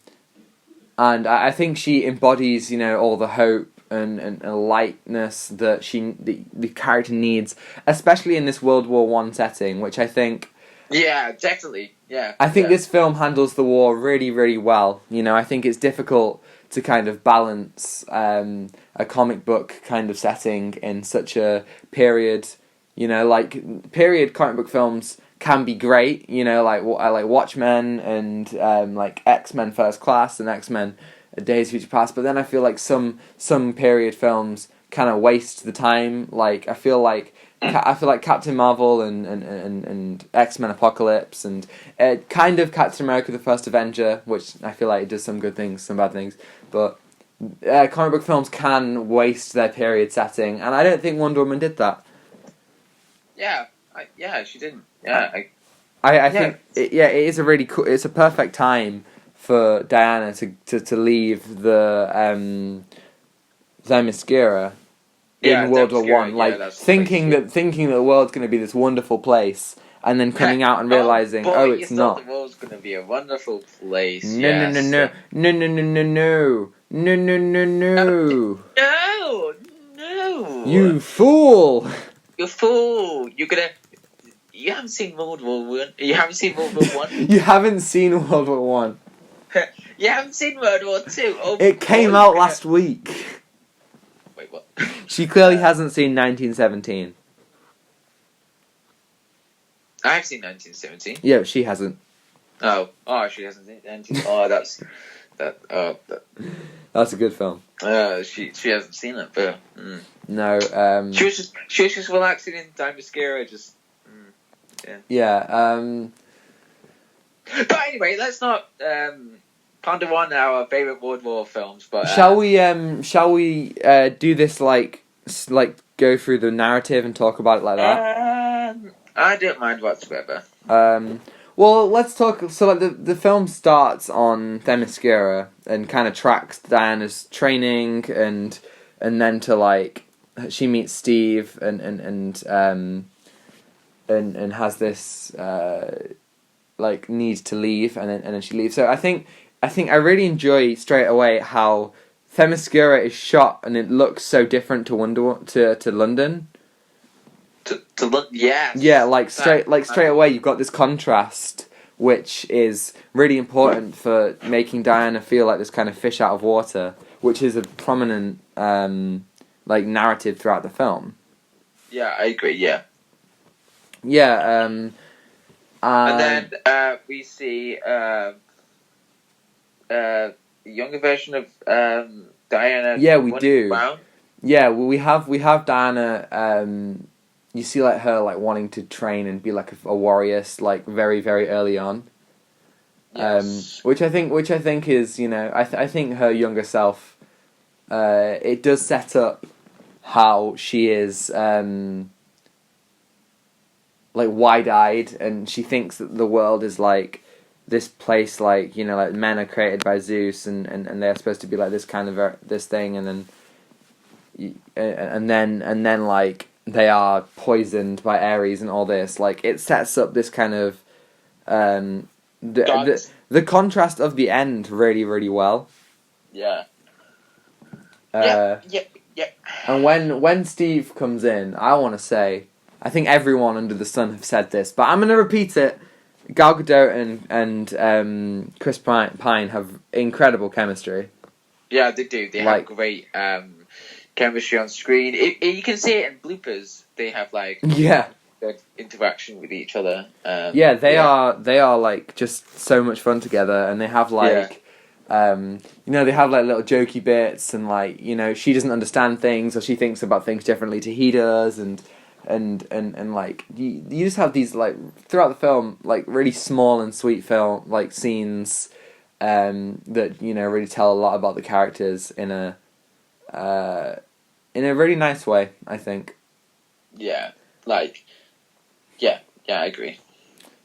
I think she embodies, all the hope and lightness that the character needs, especially in this World War I setting, which I think...
Yeah, definitely, yeah.
I think this film handles the war really well. I think it's difficult to kind of balance a comic book kind of setting in such a period, period comic book films can be great, like Watchmen and like X-Men First Class and X-Men Days of Future Past, but then I feel like some period films kind of waste the time. Like I feel like Captain Marvel and X-Men Apocalypse and kind of Captain America: The First Avenger, which I feel like it does some good things, some bad things, but comic book films can waste their period setting, and I don't think Wonder Woman did that.
Yeah, she didn't. Yeah,
I think it is a really cool. It's a perfect time for Diana to leave the Themyscira in World War One, like thinking that the world's going to be this wonderful place, and then coming out and realizing, it's not.
The world's going to be a wonderful place.
No. You fool!
You fool! You haven't seen World War One. You haven't seen World War One.
You haven't seen World War One.
You haven't seen World War Two. Oh,
it came out last week.
Wait, what?
She clearly hasn't seen 1917.
I've seen 1917.
Yeah, she hasn't.
Oh, she hasn't seen 1917. Oh,
that's a good film.
She hasn't seen it, but
no.
She was just relaxing in Themyscira, just
yeah.
But anyway, let's not ponder on our favorite World War films. But
shall we do this like go through the narrative and talk about it like that?
I don't mind whatsoever.
Well, let's talk. So, like the film starts on Themyscira and kind of tracks Diana's training, and then to like she meets Steve and has this like need to leave, and then she leaves. So I think I really enjoy straight away how Themyscira is shot, and it looks so different to London.
Yes.
Yeah, straight away you've got this contrast, which is really important for making Diana feel like this kind of fish out of water, which is a prominent like narrative throughout the film.
Yeah, I agree. Yeah.
Yeah.
And then we see a younger version of Diana.
Yeah, we do.
Around.
Yeah, well, we have Diana. You see, like her, like wanting to train and be like a warrior, like very very early on.
Yes.
Which I think is, I think her younger self. It does set up how she is. Like wide-eyed, and she thinks that the world is like this place, like like men are created by Zeus, and they're supposed to be like this kind of this thing, and then like they are poisoned by Ares and all this. Like it sets up this kind of the contrast of the end really well.
Yeah.
Yeah. And when Steve comes in, I want to say, I think everyone under the sun have said this, but I'm going to repeat it. Gal Gadot and Chris Pine have incredible chemistry.
Yeah, they do. They have great chemistry on screen. You can see it in bloopers. They have good interaction with each other.
They are like just so much fun together, and they have they have like little jokey bits, and like she doesn't understand things, or she thinks about things differently to he does, and like you just have these like throughout the film like really small and sweet film like scenes that really tell a lot about the characters in a in a really nice way, I think.
Yeah, like, yeah, I agree.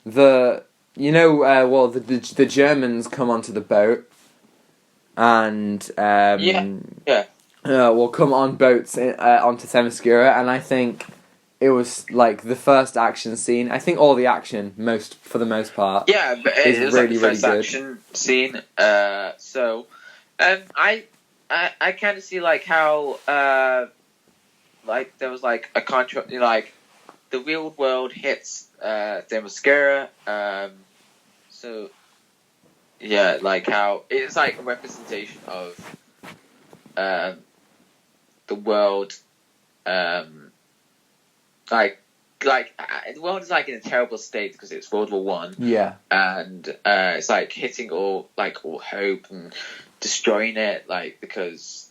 The Germans come onto the boat, and will come on boats onto Themyscira, and I think it was like the first action scene. I think all the action, for the most part,
yeah, but it was
really,
like the first
really good.
action scene. I kind of see like how like there was like a contrast, like the real world hits Themyscira. So yeah, like how it's like a representation of the world. The world is like in a terrible state because it's World War One.
Yeah,
and it's like hitting all hope and destroying it, like, because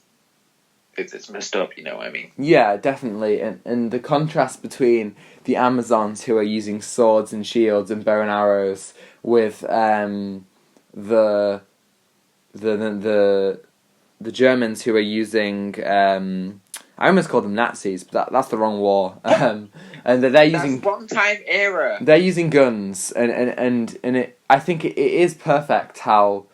it's messed up. You know what I mean?
Yeah, definitely, and the contrast between the Amazons who are using swords and shields and bow and arrows with the Germans who are using I almost called them Nazis, but that's the wrong war. And they're using
one time era.
They're using guns, and it. I think it is perfect how,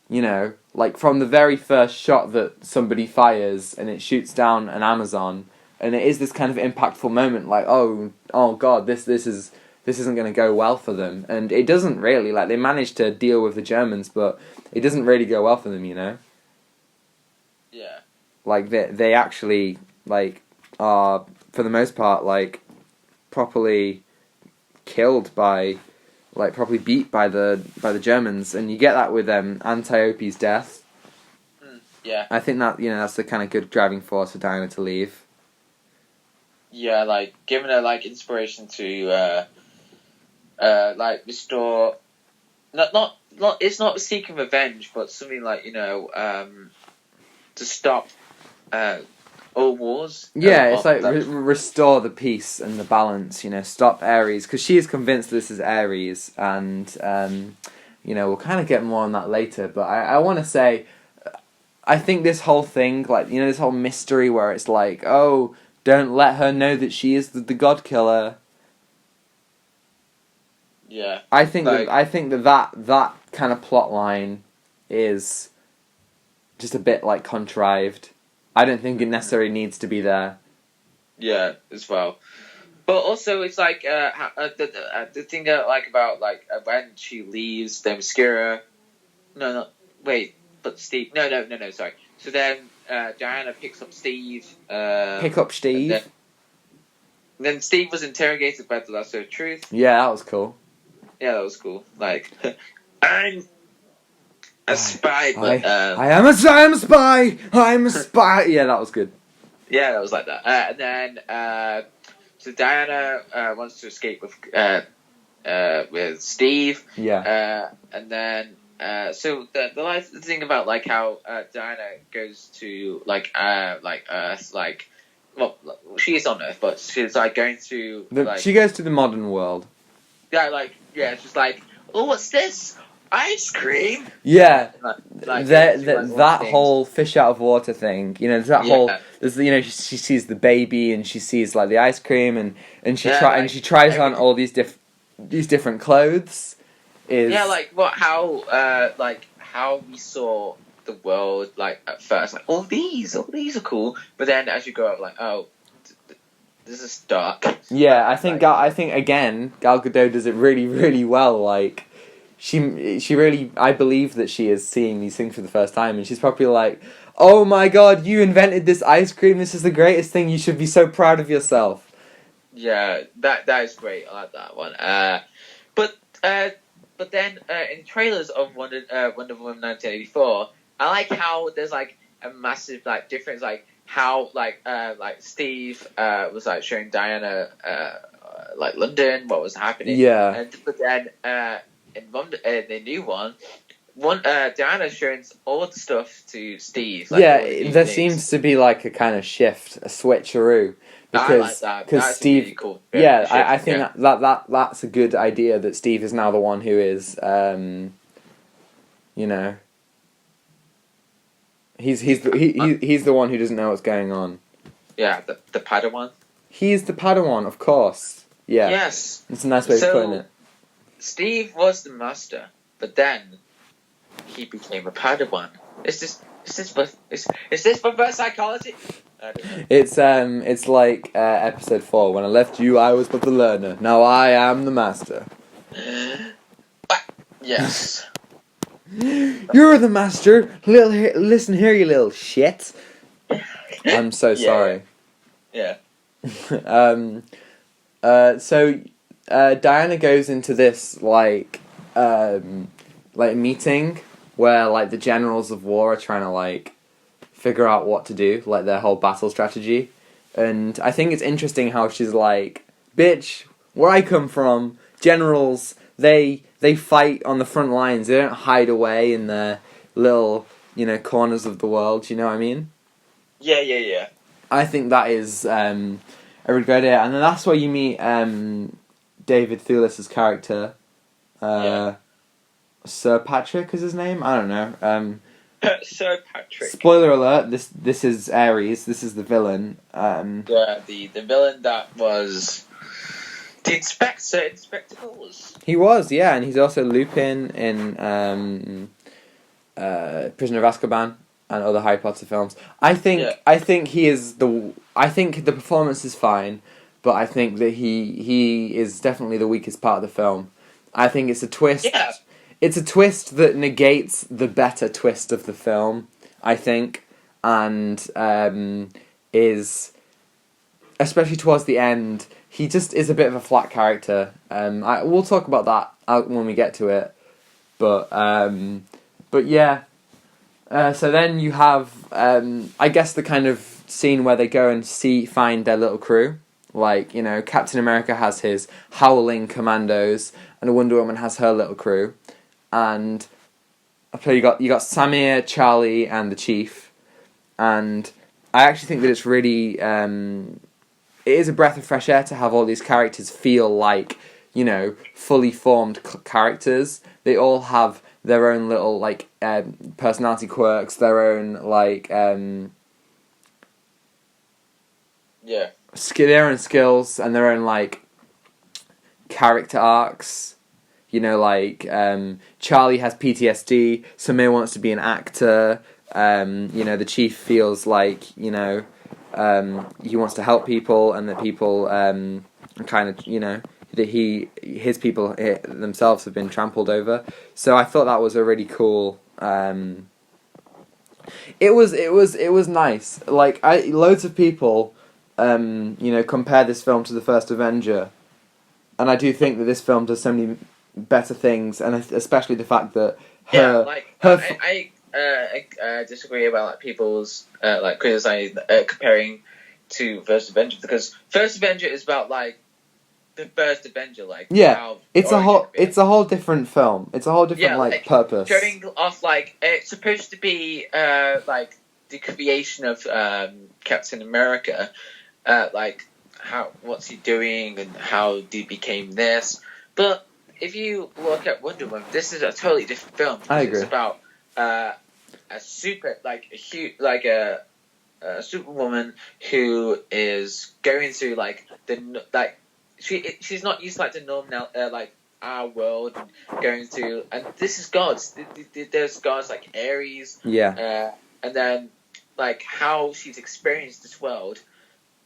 like from the very first shot that somebody fires and it shoots down an Amazon, and it is this kind of impactful moment, like oh god, this isn't going to go well for them, and it doesn't really. Like they managed to deal with the Germans, but it doesn't really go well for them,
Yeah.
Like they actually are for the most part properly killed properly beat by the Germans, and you get that with Antiope's death.
Yeah.
I think that that's the kind of good driving force for Diana to leave.
Yeah, like giving her inspiration to restore. Not. It's not seeking revenge, but something to stop all wars.
Yeah, it's restore the peace and the balance. Stop Ares, because she is convinced this is Ares, and we'll kind of get more on that later. But I want to say, I think this whole thing, this whole mystery where it's like, oh, don't let her know that she is the god killer.
Yeah,
I think that kind of plot line is just a bit contrived. I don't think it necessarily needs to be there.
Yeah, as well. But also, it's the thing I like about when she leaves Themyscira. But Steve. No. Sorry. So then Diana picks up Steve. Then Steve was interrogated by the Lasso of Truth.
Yeah, that was cool.
Yeah, that was cool. I'm a spy, but
I am a spy. I'm a spy. Yeah, that was good.
Yeah, that was like that. And then so Diana wants to escape with Steve.
Yeah.
And then so the thing about how Diana goes to Earth, well, she is on Earth, but she's going to
she goes to the modern world.
Yeah, it's just oh, what's this? Ice cream.
Yeah, that whole fish out of water thing. There's that whole. There's she sees the baby and she sees the ice cream and she tries on all these different clothes.
How we saw the world at first all these are cool, but then as you go up this is dark.
Yeah, I think again Gal Gadot does it really, really well. She really, I believe that she is seeing these things for the first time, and she's probably oh my god, you invented this ice cream, this is the greatest thing, you should be so proud of yourself.
Yeah, that is great, I like that one. But then in trailers of Wonder Woman 1984, I like how there's a massive difference, how Steve was showing Diana London, what was happening.
Yeah.
But then in the new one, Diana's showing all the stuff to Steve.
There seems to be a kind of shift, a switcheroo. Because,
I like that. That's
Steve,
really cool.
Yeah, I think that's a good idea, that Steve is now the one who is, he's the one who doesn't know what's going on.
Yeah, the Padawan.
He's the Padawan, of course. Yeah.
Yes.
It's a nice way of putting it.
Steve was the master, but then he became a Padawan. Is this reverse psychology?
It's like episode 4. When I left you, I was but the learner. Now I am the master.
Yes.
You're the master. Listen here, you little shit. I'm so sorry.
Yeah.
So Diana goes into this like meeting where like the generals of war are trying to like figure out what to do, like their whole battle strategy. And I think it's interesting how she's like, bitch, where I come from, generals, they fight on the front lines. They don't hide away in their little, corners of the world, you know what I mean?
Yeah.
I think that is a really good idea. And then that's where you meet David Thewlis's character. Sir Patrick is his name? I don't know.
Sir Patrick.
Spoiler alert, this is Ares, this is the villain.
The villain that was the Inspectacles.
He was, yeah, and he's also Lupin in Prisoner of Azkaban and other Harry Potter films. I think he is I think the performance is fine, but I think that he is definitely the weakest part of the film. I think it's a twist.
Yeah.
It's a twist that negates the better twist of the film, I think, and is, especially towards the end, he just is a bit of a flat character. We'll talk about that when we get to it, but yeah. So then you have, I guess, the kind of scene where they go and find their little crew. Like, Captain America has his Howling Commandos, and Wonder Woman has her little crew. And you got Samir, Charlie, and the Chief, and I actually think that it's really it is a breath of fresh air to have all these characters feel like fully formed characters. They all have their own little like personality quirks, their own like their own skills, and their own like character arcs. Charlie has PTSD, Samir wants to be an actor, the Chief feels like, he wants to help people, and that people, that his people themselves have been trampled over. So I thought that was a really cool, it was nice. Like, loads of people, compare this film to the first Avenger, and I do think that this film does so many better things, and especially the fact that
I disagree about like people's criticizing comparing to First Avenger, because First Avenger is about like the first Avenger, like
it's a whole different film. It's a whole different purpose.
Showing off like it's supposed to be like the creation of Captain America, what's he doing and how he became this, but if you look at Wonder Woman, this is a totally different film.
I agree.
It's about a superwoman who is going through she's not used to like the norm now, like our world, and going through, and this is gods. There's gods like Ares.
Yeah.
And then like how she's experienced this world,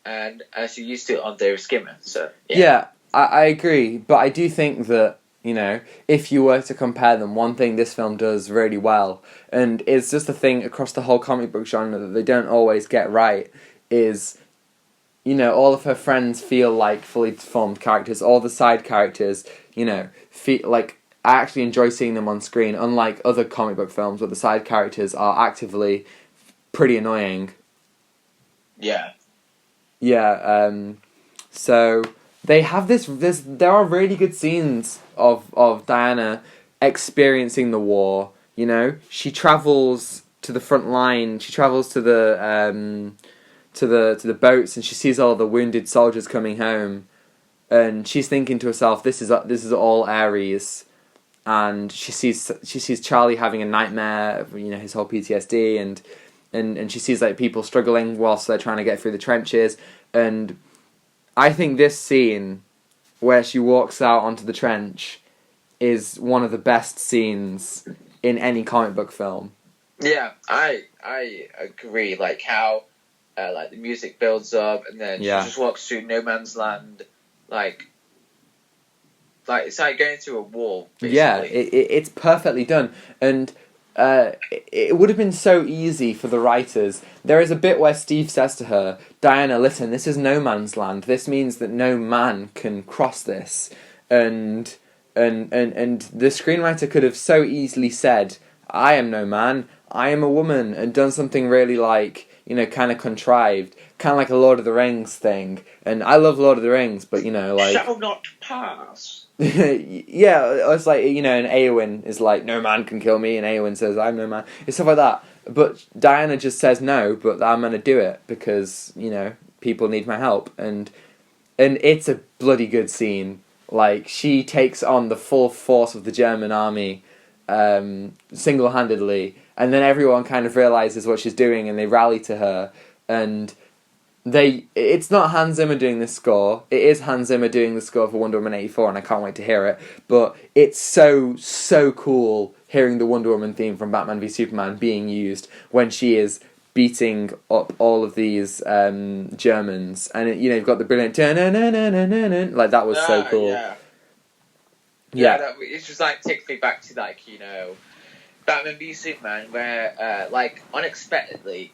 and she used to on David Skimmer. So
yeah, I agree, but I do think that. If you were to compare them, one thing this film does really well, and it's just a thing across the whole comic book genre that they don't always get right, is, all of her friends feel like fully formed characters. All the side characters, feel like, I actually enjoy seeing them on screen, unlike other comic book films where the side characters are actively pretty annoying.
Yeah.
Yeah, so they have there are really good scenes of Diana experiencing the war. She travels to the front line. She travels to the boats, and she sees all the wounded soldiers coming home, and she's thinking to herself, "This is all Ares," and she sees Charlie having a nightmare. His whole PTSD, and and she sees like people struggling whilst they're trying to get through the trenches, and I think this scene where she walks out onto the trench is one of the best scenes in any comic book film.
Yeah, I agree. Like how like the music builds up and then she just walks through no man's land, like it's like going through a wall, basically.
Yeah, it's perfectly done, and it would have been so easy for the writers. There is a bit where Steve says to her, Diana, listen, this is no man's land. This means that no man can cross this. And the screenwriter could have so easily said, I am no man, I am a woman, and done something really like, kind of contrived, kind of like a Lord of the Rings thing. And I love Lord of the Rings, but, like...
Shall not pass.
Yeah, it's like, and Eowyn is like, no man can kill me, and Eowyn says, I'm no man. It's stuff like that. But Diana just says no, but I'm going to do it because, people need my help. And it's a bloody good scene. Like, she takes on the full force of the German army single-handedly, and then everyone kind of realises what she's doing, and they rally to her, and... It's not Hans Zimmer doing this score. It is Hans Zimmer doing the score for Wonder Woman 84, and I can't wait to hear it. But it's so cool hearing the Wonder Woman theme from Batman v Superman being used when she is beating up all of these Germans. And, you've got the brilliant... Like, that was so cool.
Yeah, it's just like takes me back to, like, Batman v Superman, where, unexpectedly,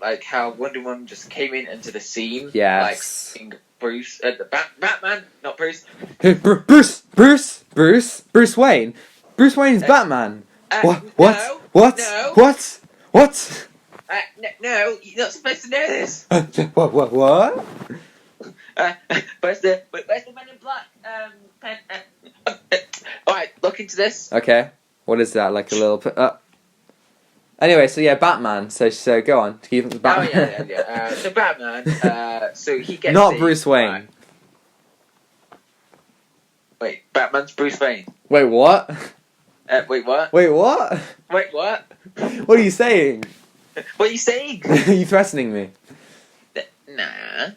like how Wonder Woman just came into the scene.
Yes.
Like, Bruce, Batman, not Bruce.
Bruce Wayne. Bruce Wayne's Batman. What?
No,
What?
No.
What?
No, you're not supposed to know this.
What?
Where's the Man in Black? Pen. Alright, look into this.
Okay. What is that? Like a little... Anyway, so yeah, Batman. So go on. Keep it Batman.
Oh, yeah. So Batman, so he gets...
Not Bruce Wayne.
Wait, Batman's Bruce Wayne.
Wait, what?
Wait, what?
Wait, what?
Wait, what?
What are you saying?
What are you saying?
Are you threatening me?
Nah.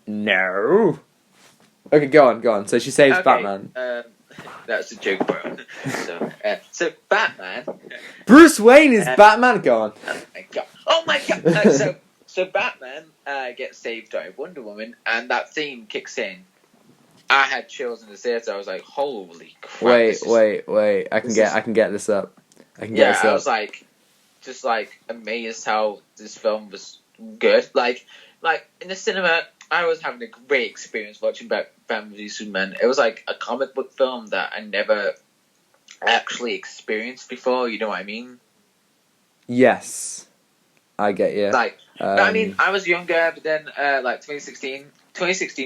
No. Okay, go on. So she saves Batman.
That's a joke, bro. So Batman.
Bruce Wayne is Batman. Go on.
Oh my god! So Batman gets saved by Wonder Woman, and that theme kicks in. I had chills in the theater. I was like, "Holy crap!"
Wait! I can get this up.
I was like, just like amazed how this film was good. Like in the cinema, I was having a great experience watching Batman v Superman. It was like a comic book film that I never actually experienced before. You know what I mean?
Yes, I get you.
I mean, I was younger, but then 2016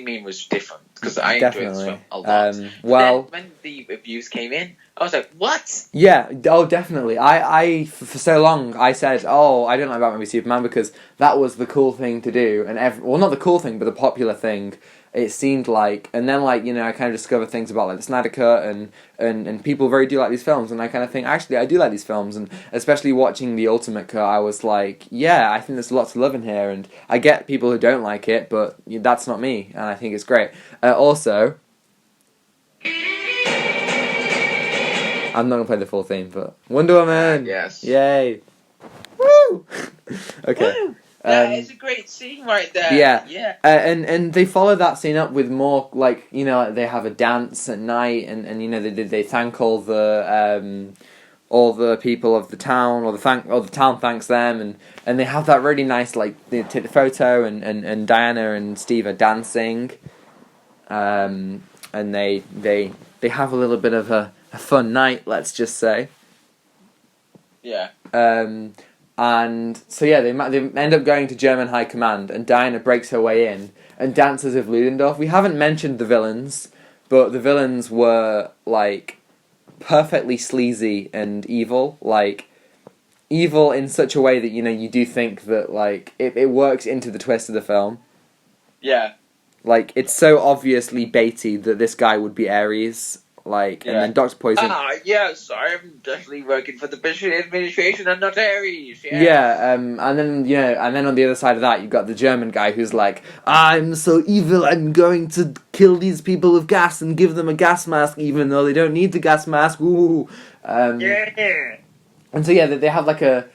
meme was different because I enjoyed this film a lot. Then when the reviews came in, I was like, "What?"
Yeah, definitely. I for so long I said, I don't like Batman v Superman because that was the cool thing to do, and not the cool thing, but the popular thing. It seemed like, and then I kind of discovered things about like the Snyder Cut and people really do like these films, and I kind of think actually I do like these films, and especially watching the Ultimate Cut, I was like, yeah, I think there's lots to love in here, and I get people who don't like it, but that's not me, and I think it's great. Also, I'm not gonna play the full theme, but Wonder Woman,
yes,
yay, woo, okay.
Woo. It's a great scene right there.
Yeah. And they follow that scene up with more they have a dance at night, and they thank all the people of the town, or the town thanks them, and they have that really nice they take the photo, and Diana and Steve are dancing, and they have a little bit of a fun night, let's just say.
Yeah.
And so yeah, they end up going to German High Command, and Diana breaks her way in and dances with Ludendorff. We haven't mentioned the villains, but the villains were perfectly sleazy and evil, evil in such a way that you do think that it works into the twist of the film.
Yeah.
It's so obviously baity that this guy would be Ares, and then Dr. Poison.
Yes, I'm definitely working for the British administration and not Ares. Yes.
Yeah, and then on the other side of that, you've got the German guy who's like, I'm so evil, I'm going to kill these people with gas and give them a gas mask, even though they don't need the gas mask. Ooh.
Yeah.
And so they have like a,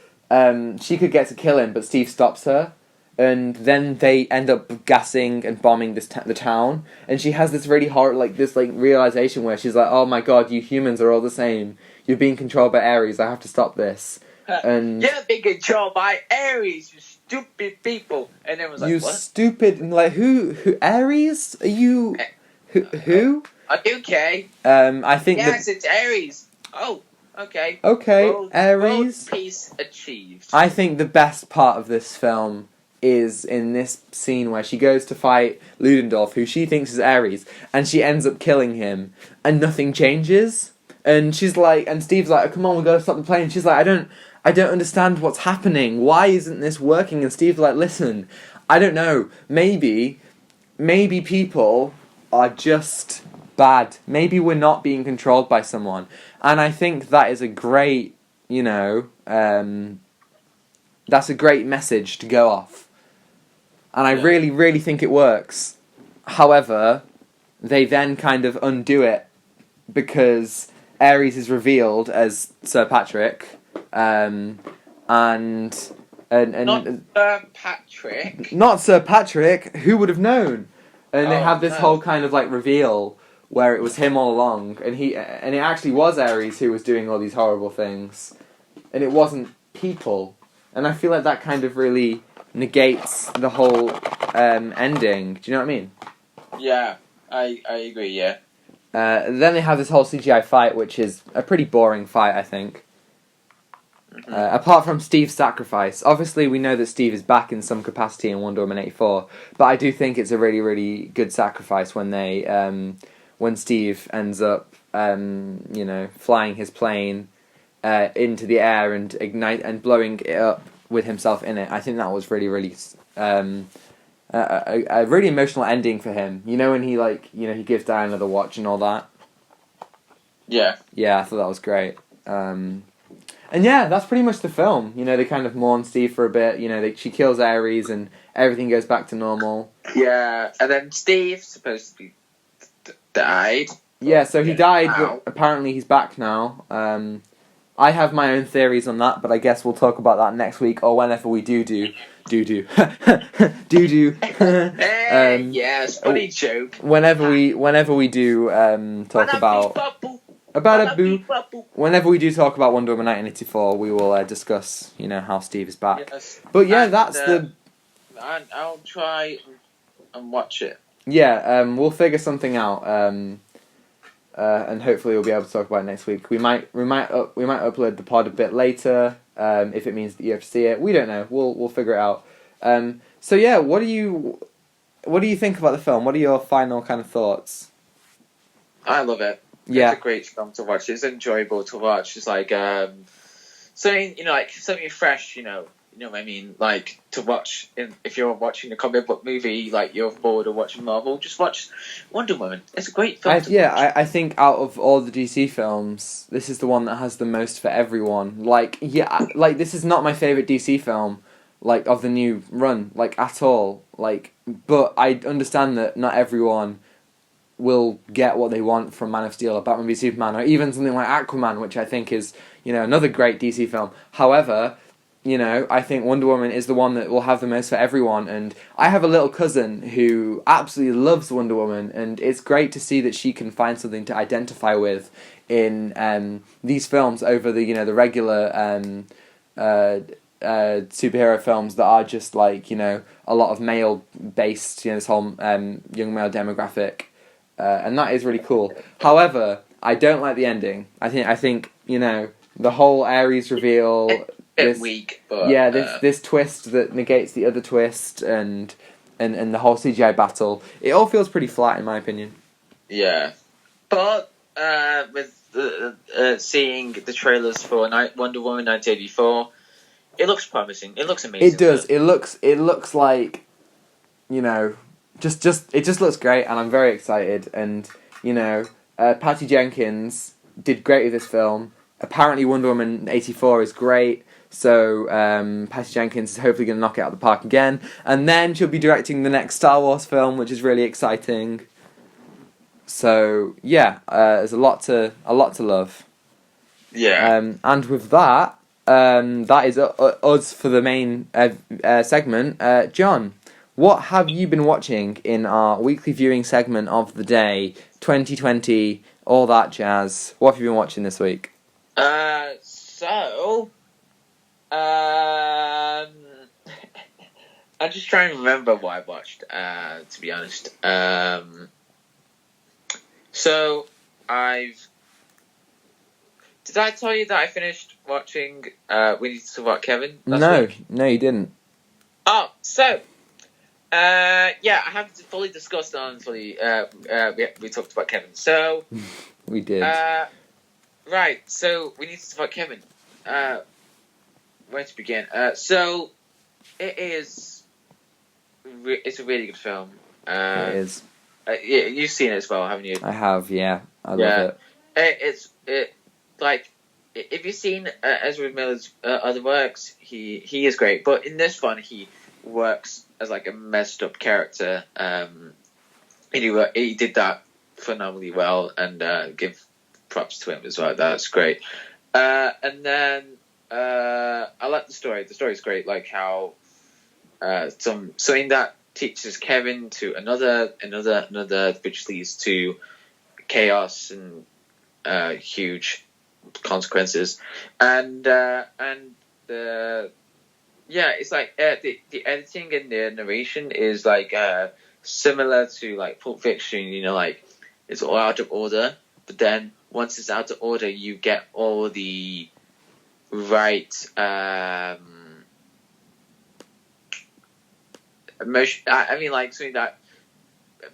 she could get to kill him, but Steve stops her. And then they end up gassing and bombing the town. And she has this really realization where she's like, oh my god, you humans are all the same. You're being controlled by Ares, I have to stop this. And
you're being controlled by Ares, you stupid people. And everyone's like,
you
what?
stupid, and like, who, Ares? Are you, who?
Okay.
I think
yes, it's Ares. Oh, okay.
Okay,
World
Ares.
peace achieved.
I think the best part of this film is in this scene where she goes to fight Ludendorff, who she thinks is Ares, and she ends up killing him, and nothing changes. And she's like, and Steve's like, oh, come on, we gotta stop the plane. And she's like, I don't understand what's happening. Why isn't this working? And Steve's like, listen, I don't know. Maybe people are just bad. Maybe we're not being controlled by someone. And I think that is a great, that's a great message to go off. And I really, really think it works. However, they then kind of undo it because Ares is revealed as Sir Patrick, and
not Sir Patrick.
Not Sir Patrick. Who would have known? And they have this whole kind of like reveal where it was him all along, and it actually was Ares who was doing all these horrible things, and it wasn't people. And I feel like that kind of really negates the whole ending. Do you know what I mean?
Yeah, I agree, yeah.
Then they have this whole CGI fight, which is a pretty boring fight, I think. Mm-hmm. Apart from Steve's sacrifice. Obviously, we know that Steve is back in some capacity in Wonder Woman 84, but I do think it's a really, really good sacrifice when when Steve ends up, flying his plane into the air and blowing it up with himself in it. I think that was really, really a really emotional ending for him. When he gives Diana the watch and all that.
Yeah.
Yeah, I thought that was great. And yeah, that's pretty much the film. They kind of mourn Steve for a bit. She kills Ares and everything goes back to normal.
Yeah, and then Steve supposed to be died.
Yeah, so he died, but apparently he's back now. I have my own theories on that, but I guess we'll talk about that next week or whenever we do.
Yes, funny joke.
Whenever we do talk whenever we do talk about Wonder Woman 1984, we will discuss how Steve is back. Yes. But yeah, that's
I'll try and watch it.
Yeah, we'll figure something out. And hopefully we'll be able to talk about it next week. We might upload the pod a bit later, if it means that you have to see it. We don't know. We'll figure it out. So yeah, what do you think about the film? What are your final kind of thoughts?
I love it.
Yeah.
It's a great film to watch. It's enjoyable to watch. It's like something something fresh. You know what I mean? Like, to watch, if you're watching a comic book movie, like you're bored of watching Marvel, just watch Wonder Woman. It's a great film to watch.
I think out of all the DC films, this is the one that has the most for everyone. This is not my favourite DC film, of the new run, at all. But I understand that not everyone will get what they want from Man of Steel or Batman v Superman, or even something like Aquaman, which I think is, another great DC film. However, I think Wonder Woman is the one that will have the most for everyone, and I have a little cousin who absolutely loves Wonder Woman, and it's great to see that she can find something to identify with in these films over the the regular superhero films that are just a lot of male based, this whole young male demographic, and that is really cool. However, I don't like the ending. I think the whole Ares reveal.
Weak, but
this twist that negates the other twist, and the whole CGI battle, it all feels pretty flat in my opinion.
Yeah, but with seeing the trailers for Wonder Woman 1984, it looks promising. It looks amazing.
It does. It looks like, it just looks great, and I'm very excited. And Patty Jenkins did great with this film. Apparently Wonder Woman 84 is great, so Patty Jenkins is hopefully going to knock it out of the park again. And then she'll be directing the next Star Wars film, which is really exciting. So, yeah, there's a lot to love.
Yeah.
And with that, that is us for the main segment. John, what have you been watching in our weekly viewing segment of the day, 2020, all that jazz? What have you been watching this week?
I'm just trying to remember what I watched, to be honest. So, Did I tell you that I finished watching We Need to Talk About Kevin last week?
No, you didn't.
Oh, so... I haven't fully discussed we talked about Kevin. So...
We did.
Right, so We Need to Talk About Kevin. Where to begin? So, it's a really good film.
It is.
You've seen it as well, haven't you?
I have, yeah. I love
it. If you've seen Ezra Miller's other works, he is great. But in this one, he works as like a messed up character. He did that phenomenally well, and give props to him as well. That's great. And then I like the story. The story's great. Like how something that teaches Kevin to another, which leads to chaos and huge consequences. And it's like the editing and the narration is like similar to like Pulp Fiction. You know, like it's all out of order, but then once it's out of order, you get all the right emotion. I mean, like something that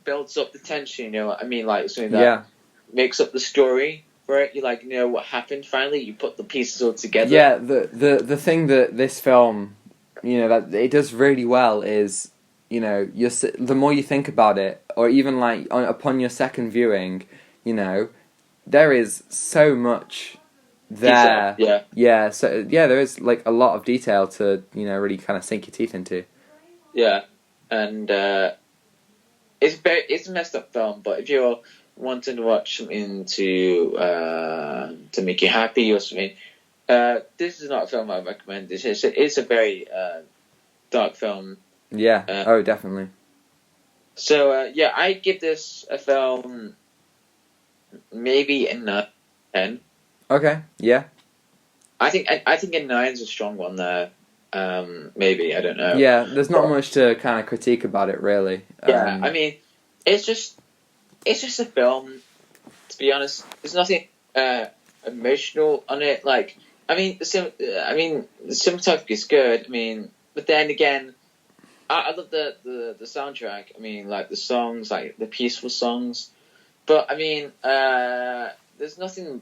builds up the tension. You know, I mean, like something that makes up the story. Right, you like know what happened. Finally, you put the pieces all together.
Yeah, the thing that this film, you know, that it does really well is, you know, the more you think about it, or even like upon your second viewing, you know, there is so much there.
Detail,
yeah. So there is like a lot of detail to, you know, really kind of sink your teeth into.
Yeah, and it's a messed up film, but if you're wanting to watch something to make you happy or something, this is not a film I recommend. It's a very dark film.
Yeah. Definitely.
So I give this a film maybe a 10.
Okay. Yeah.
I think a 9 is a strong one there. Maybe, I don't know.
Yeah, there's not much to kind of critique about it, really.
Yeah, I mean, it's just a film. To be honest, there's nothing emotional on it. Like, I mean, the cinematography is good. I mean, but then again, I love the soundtrack. I mean, like the songs, like the peaceful songs. But I mean, there's nothing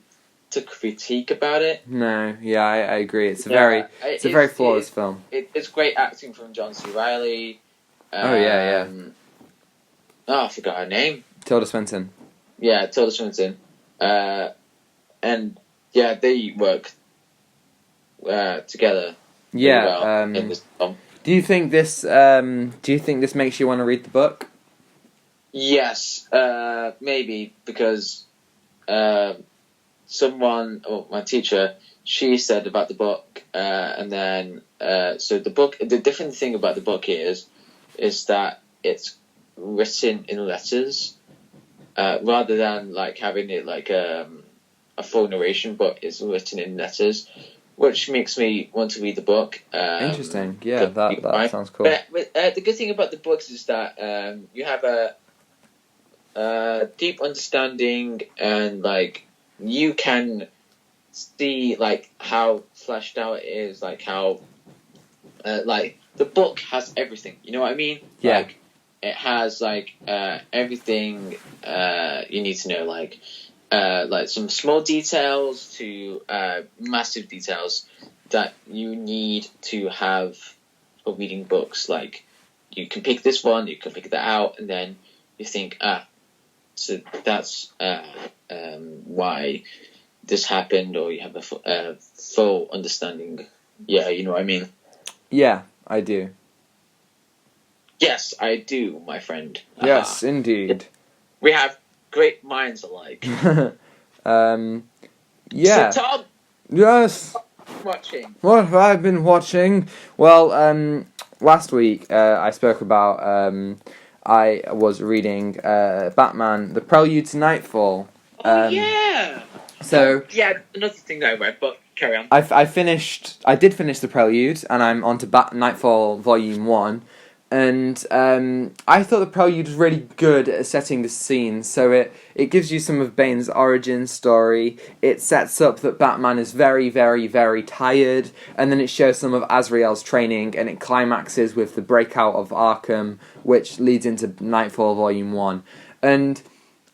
to critique about it.
No, yeah, I agree. It's a very flawless film.
It's great acting from John C. Reilly.
I
forgot her name.
Tilda Swinton.
Yeah, Tilda Swinton. And yeah, they work together.
Yeah.
Well in this film.
Do you think this makes you want to read the book?
Yes, maybe because my teacher, she said about the book, and then so the book. The different thing about the book is that it's written in letters, rather than like having it like a full narration, but it's written in letters, which makes me want to read the book.
Interesting. Yeah, that sounds cool.
But the good thing about the books is that you have a deep understanding, and like you can see like how fleshed out it is, like how like the book has everything. You know what I mean?
Yeah.
Like, it has like everything you need to know, like some small details to massive details that you need to have for reading books. Like you can pick this one, you can pick that out, and then you think, So that's why this happened, or you have a full understanding. Yeah, you know what I mean?
Yeah, I do.
Yes, I do, my friend.
Yes, indeed.
We have great minds alike.
Yeah.
So, Tom.
Yes.
Watching.
What have I been watching? Well, last week I spoke about I was reading Batman: The Prelude to Nightfall.
Yeah.
So
yeah, another thing that I read, but carry on.
I did finish the Prelude, and I'm on to Nightfall Volume 1. And I thought the Prelude was really good at setting the scene. So it gives you some of Bane's origin story. It sets up that Batman is very, very, very tired. And then it shows some of Azrael's training. And it climaxes with the breakout of Arkham, which leads into Nightfall Volume 1. And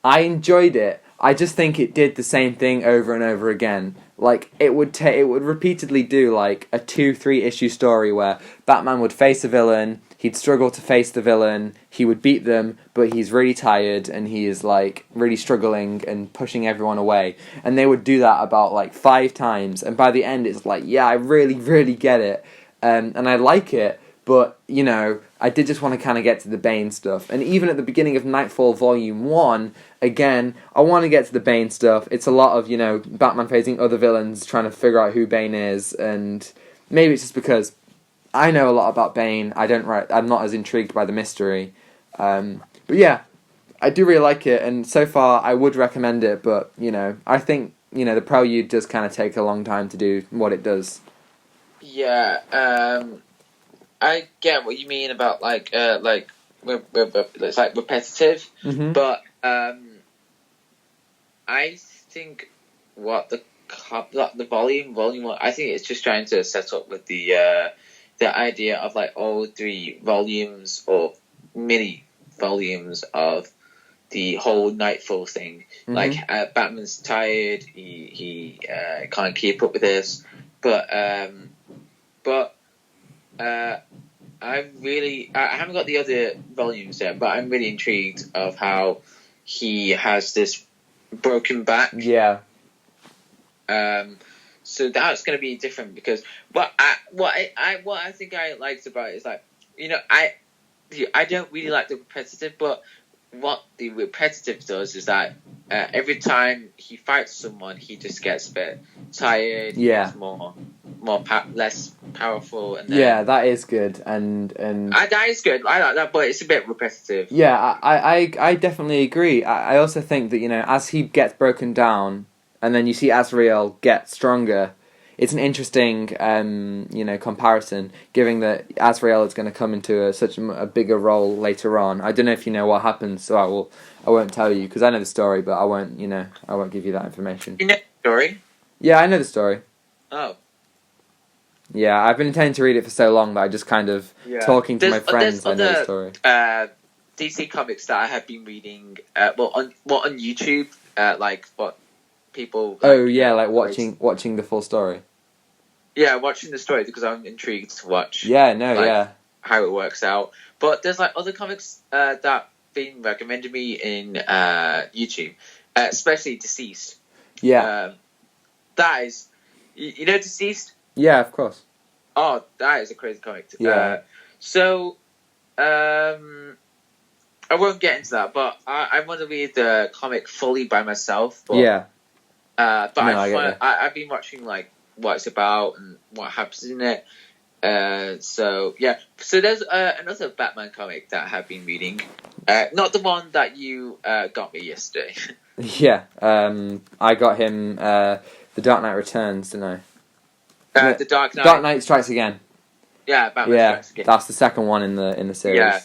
I enjoyed it. I just think it did the same thing over and over again. Like, it would repeatedly do, like, a 2-3 issue story where Batman would face a villain, he'd struggle to face the villain, he would beat them, but he's really tired, and he is, like, really struggling and pushing everyone away. And they would do that about, like, 5 times, and by the end it's like, yeah, I really, really get it. And I like it, but, you know, I did just want to kind of get to the Bane stuff. And even at the beginning of Nightfall Volume 1, again, I want to get to the Bane stuff. It's a lot of, you know, Batman facing other villains, trying to figure out who Bane is, and maybe it's just because I know a lot about Bane. I'm not as intrigued by the mystery. But yeah, I do really like it, and so far I would recommend it, but, you know, I think, you know, the Prelude does kind of take a long time to do what it does.
Yeah, I get what you mean about, like it's like repetitive,
Mm-hmm.
but I think what the volume 1, I think it's just trying to set up with the idea of, like, all 3 volumes or mini volumes of the whole Nightfall thing.
Mm-hmm.
Like, Batman's tired, he can't keep up with this, but I haven't got the other volumes yet, but I'm really intrigued of how he has this broken back.
Yeah.
So that's going to be different, because what I think I liked about it is, like, you know, I don't really like the repetitive, but what the repetitive does is that every time he fights someone, he just gets a bit tired.
Yeah.
He's less powerful, and then,
yeah, that is good, and
that is good. I like that, but it's a bit repetitive.
Yeah, I definitely agree. I also think that, you know, as he gets broken down, and then you see Azrael get stronger, it's an interesting, you know, comparison, given that Azrael is going to come into such a bigger role later on. I don't know if you know what happens, so I won't tell you, because I know the story, but I won't give you that information.
You know the story?
Yeah, I know the story.
Oh.
Yeah, I've been intending to read it for so long that I just kind of, talking to my friends, I know the story.
DC comics that I have been reading, on YouTube, like, what people... Like,
oh, yeah, like watching the full story.
Yeah, watching the story, because I'm intrigued to watch...
Yeah, no, like,
how it works out. But there's, like, other comics that been recommended me in YouTube, especially Deceased.
Yeah.
That is... You know Deceased?
Yeah, of course.
Oh, that is a crazy comic.
Yeah.
I won't get into that, but I want to read the comic fully by myself. But,
yeah.
But I've been watching, like, what it's about and what happens in it. So there's another Batman comic that I have been reading. Not the one that you got me yesterday.
Yeah. I got him The Dark Knight Returns, didn't I?
The Dark Knight.
Dark Knight Strikes Again.
Yeah, Batman Strikes Again.
That's the second one in the series.
Yeah.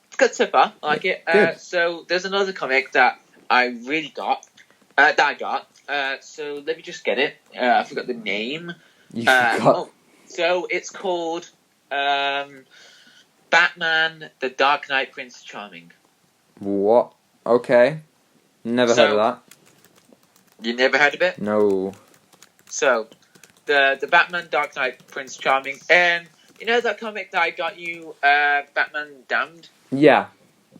It's good so far. I like it.
Good.
So there's another comic that I really got. So let me just get it. I forgot the name.
You forgot.
So it's called Batman: The Dark Knight Prince Charming.
What? Okay. Never heard of that.
You never heard of it?
No.
So, the Batman Dark Knight Prince Charming, and you know that comic that I got you, Batman Damned?
Yeah.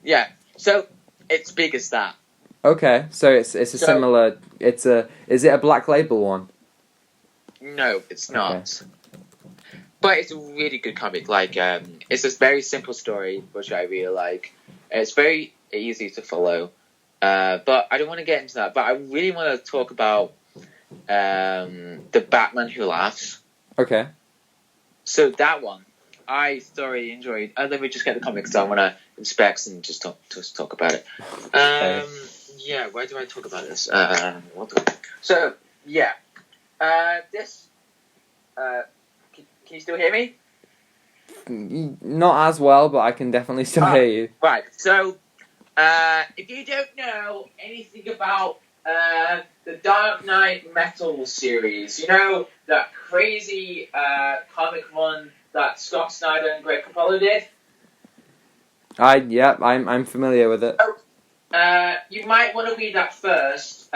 Yeah. So, It's big as that.
Okay, so it's a similar. Is it a Black Label one?
No, it's not. Okay. But it's a really good comic. Like, it's a very simple story, which I really like. It's very easy to follow. But I don't want to get into that. But I really want to talk about The Batman Who Laughs.
Okay.
So that one, I thoroughly enjoyed. Let me just get the comics so I want to inspect and just talk about it. Okay. Yeah, why do I talk about this? So, yeah. This... Can you still hear me?
Not as well, but I can definitely still hear you.
Right, so, if you don't know anything about the Dark Knight Metal series, you know, that crazy comic run that Scott Snyder and Greg Capullo did?
I'm familiar with it.
You might want to read that first,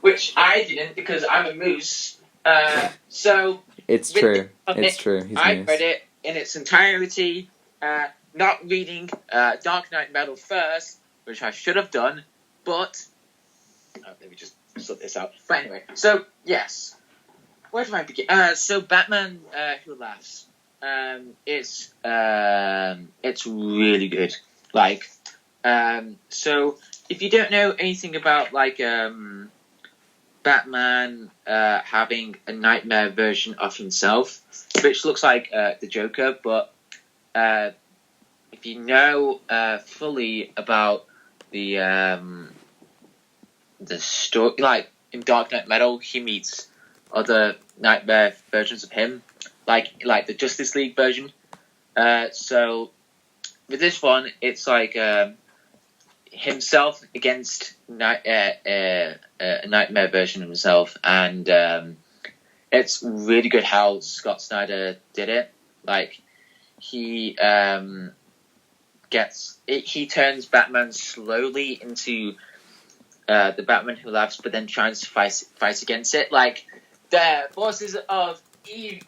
which I didn't, because I'm a moose. So...
It's true. It's true.
I read it in its entirety, not reading Dark Knight Metal first, which I should have done, but... let me just sort this out. But anyway, so, yes. Where do I begin? So, Batman Who Laughs. It's really good. Like, so, if you don't know anything about, like, Batman having a nightmare version of himself, which looks like the Joker, but if you know fully about the story, like in Dark Knight Metal, he meets other nightmare versions of him, like the Justice League version. So with this one, it's like himself against a nightmare version of himself, and it's really good how Scott Snyder did it. Like he turns Batman slowly into the Batman Who Laughs, but then tries to fight against it. Like the forces of the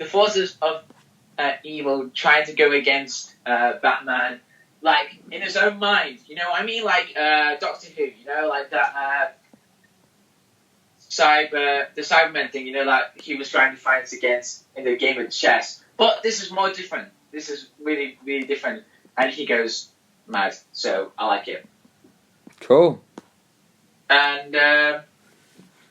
forces of evil trying to go against Batman. Like, in his own mind, you know what I mean? Like, Doctor Who, you know, like that, the Cybermen thing, you know, like, he was trying to fight against in the game of chess. But this is more different. This is really, really different. And he goes mad, so I like it.
Cool.
And,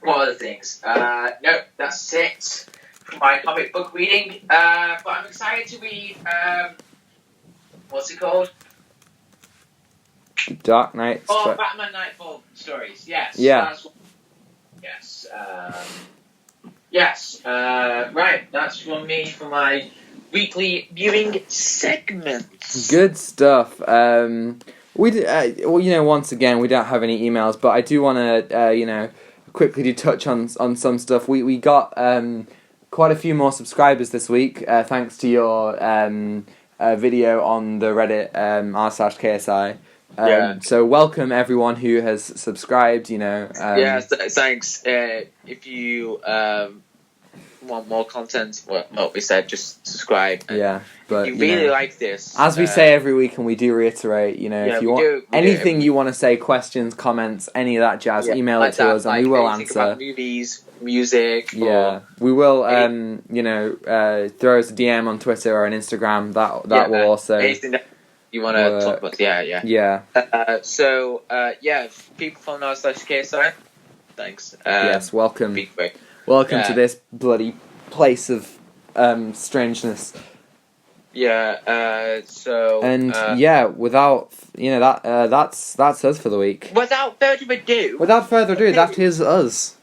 what other things? No, that's it for my comic book reading. But I'm excited to read, what's it called?
Dark Knight.
Batman Nightfall stories. Yes.
Yeah.
Yes. Yes. Right. That's from me for my weekly viewing segment.
Good stuff. Once again, we don't have any emails, but I do want to, quickly touch on some stuff. We got quite a few more subscribers this week, thanks to your video on the Reddit r/KSI. So welcome everyone who has subscribed.
Thanks. If you want more content, we said just subscribe.
But
if you really like this,
as we say every week, and we do reiterate, if you want anything you want to say, questions, comments, any of that jazz, email it to us, and we will answer.
About movies, music.
We will. Throw us a DM on Twitter or on Instagram. That will also.
Anything that you want to talk about? Yeah. People from r/KSI. Thanks.
Yes, welcome. Welcome to this bloody place of strangeness. Without that's us for the week.
Without further ado,
that is us.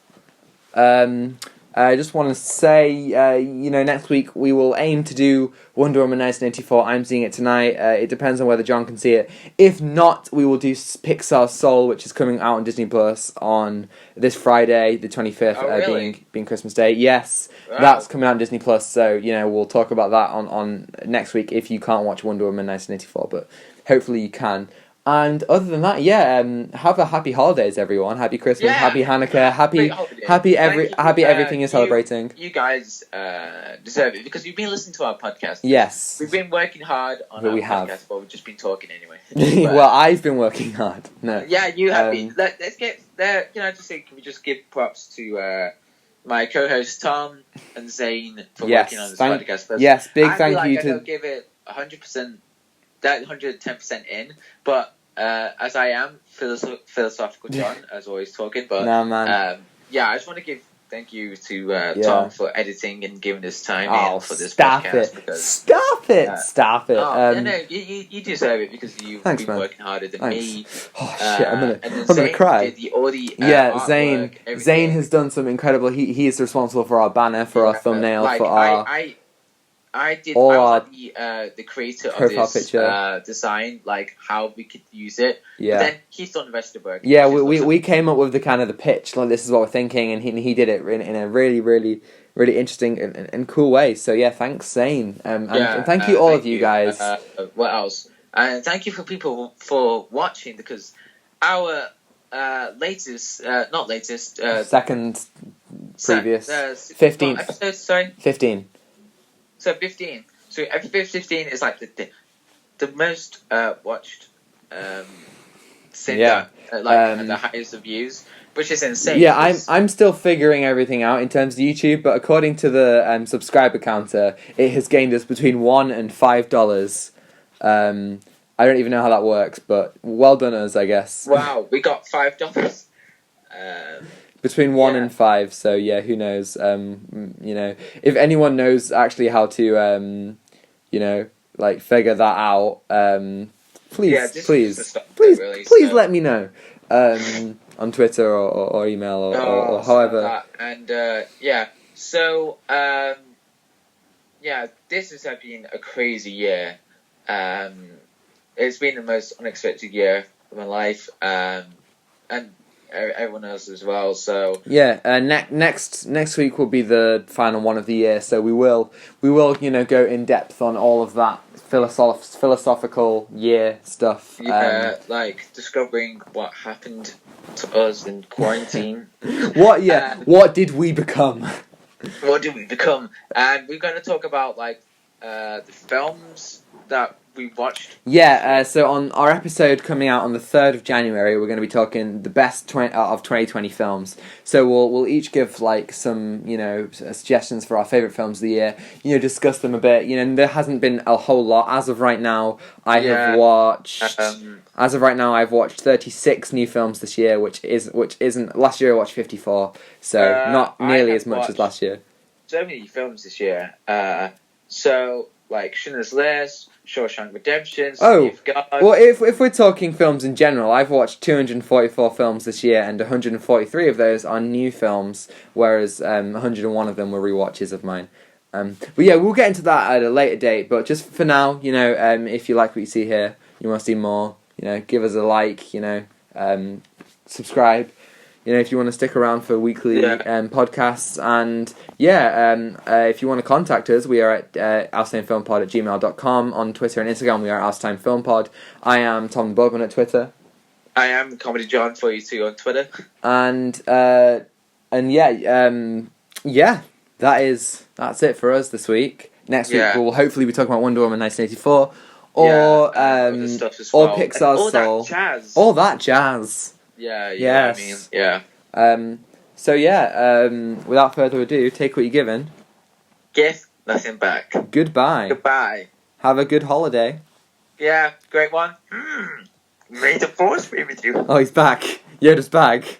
I just want to say, next week we will aim to do Wonder Woman 1984. I'm seeing it tonight. It depends on whether John can see it. If not, we will do Pixar's Soul, which is coming out on Disney Plus on this Friday, the 25th, being Christmas Day. Yes, that's coming out on Disney Plus. So we'll talk about that on next week. If you can't watch Wonder Woman 1984, but hopefully you can. And other than that, have a happy holidays, everyone. Happy Christmas, happy Hanukkah, happy everything you're celebrating.
You guys deserve it because you've been listening to our podcast.
Yes.
We've been working hard on our podcast, but we've just been talking anyway.
Well, I've been working hard. No.
Yeah, you have been. Let's get there. Can I just say, can we just give props to my co-hosts Tom and Zane for working on this podcast? But
yes, big thank you to.
I don't give it 100%, that 110% in, but as I am philosophical John, as always talking, but I just want to thank you to Tom for editing and giving us time for this podcast.
Stop it!
No, you deserve it because you've been working harder than me.
Oh shit! I'm gonna cry. Zane has done some incredible. He is responsible for our banner, for our thumbnail, for our.
I was the creator of this picture. Design, like how we could use it. Yeah. But then he's done the rest of the work.
Yeah, we came up with the kind of the pitch, like this is what we're thinking, and he did it in a really, really, really interesting and cool way. So yeah, thanks, Zane. And thank you all of you guys.
What else? And thank you for watching because our
second previous 15th
episode. Sorry,
15.
So 15. So episode 15 is like the most watched since the highest of views, which is insane.
Yeah, I'm still figuring everything out in terms of YouTube, but according to the subscriber counter, it has gained us between $1 and $5. I don't even know how that works, but well done us, I guess.
Wow, we got $5.
Between 1 and 5, so yeah, who knows? If anyone knows actually how to, figure that out, please let me know on Twitter or email or however.
So this has been a crazy year. It's been the most unexpected year of my life, and everyone else as well. So
next week will be the final one of the year. So we will go in depth on all of that philosophical year stuff.
Like discovering what happened to us in quarantine.
What did we become?
What did we become? And we're going to talk about the films that we watched.
So on our episode coming out on the 3rd of January, we're going to be talking the best of 2020 films. So we'll each give some suggestions for our favourite films of the year. Discuss them a bit. There hasn't been a whole lot as of right now. I've watched 36 new films this year, which isn't. Last year I watched 54, so not nearly as much as last year.
So many films this year. Like Schindler's List, Shawshank Redemption,
City of God. Well, if we're talking films in general, I've watched 244 films this year, and 143 of those are new films, whereas 101 of them were rewatches of mine. But yeah, we'll get into that at a later date. But just for now, if you like what you see here, you want to see more, give us a like, subscribe. If you want to stick around for weekly podcasts, and if you want to contact us, we are at outstimefilmpod@gmail.com. On Twitter and Instagram, we are outstimefilmpod. I am Tom Bugman at Twitter.
I am Comedy John 42 on Twitter.
That's it for us this week. Next week we'll hopefully be talking about Wonder Woman 1984 or Pixar's Soul. All that jazz.
Yes.
Without further ado, take what you're given.
Give nothing back.
Goodbye. Have a good holiday.
Yeah, great one. May the force be with you.
Oh, he's back. Yoda's back.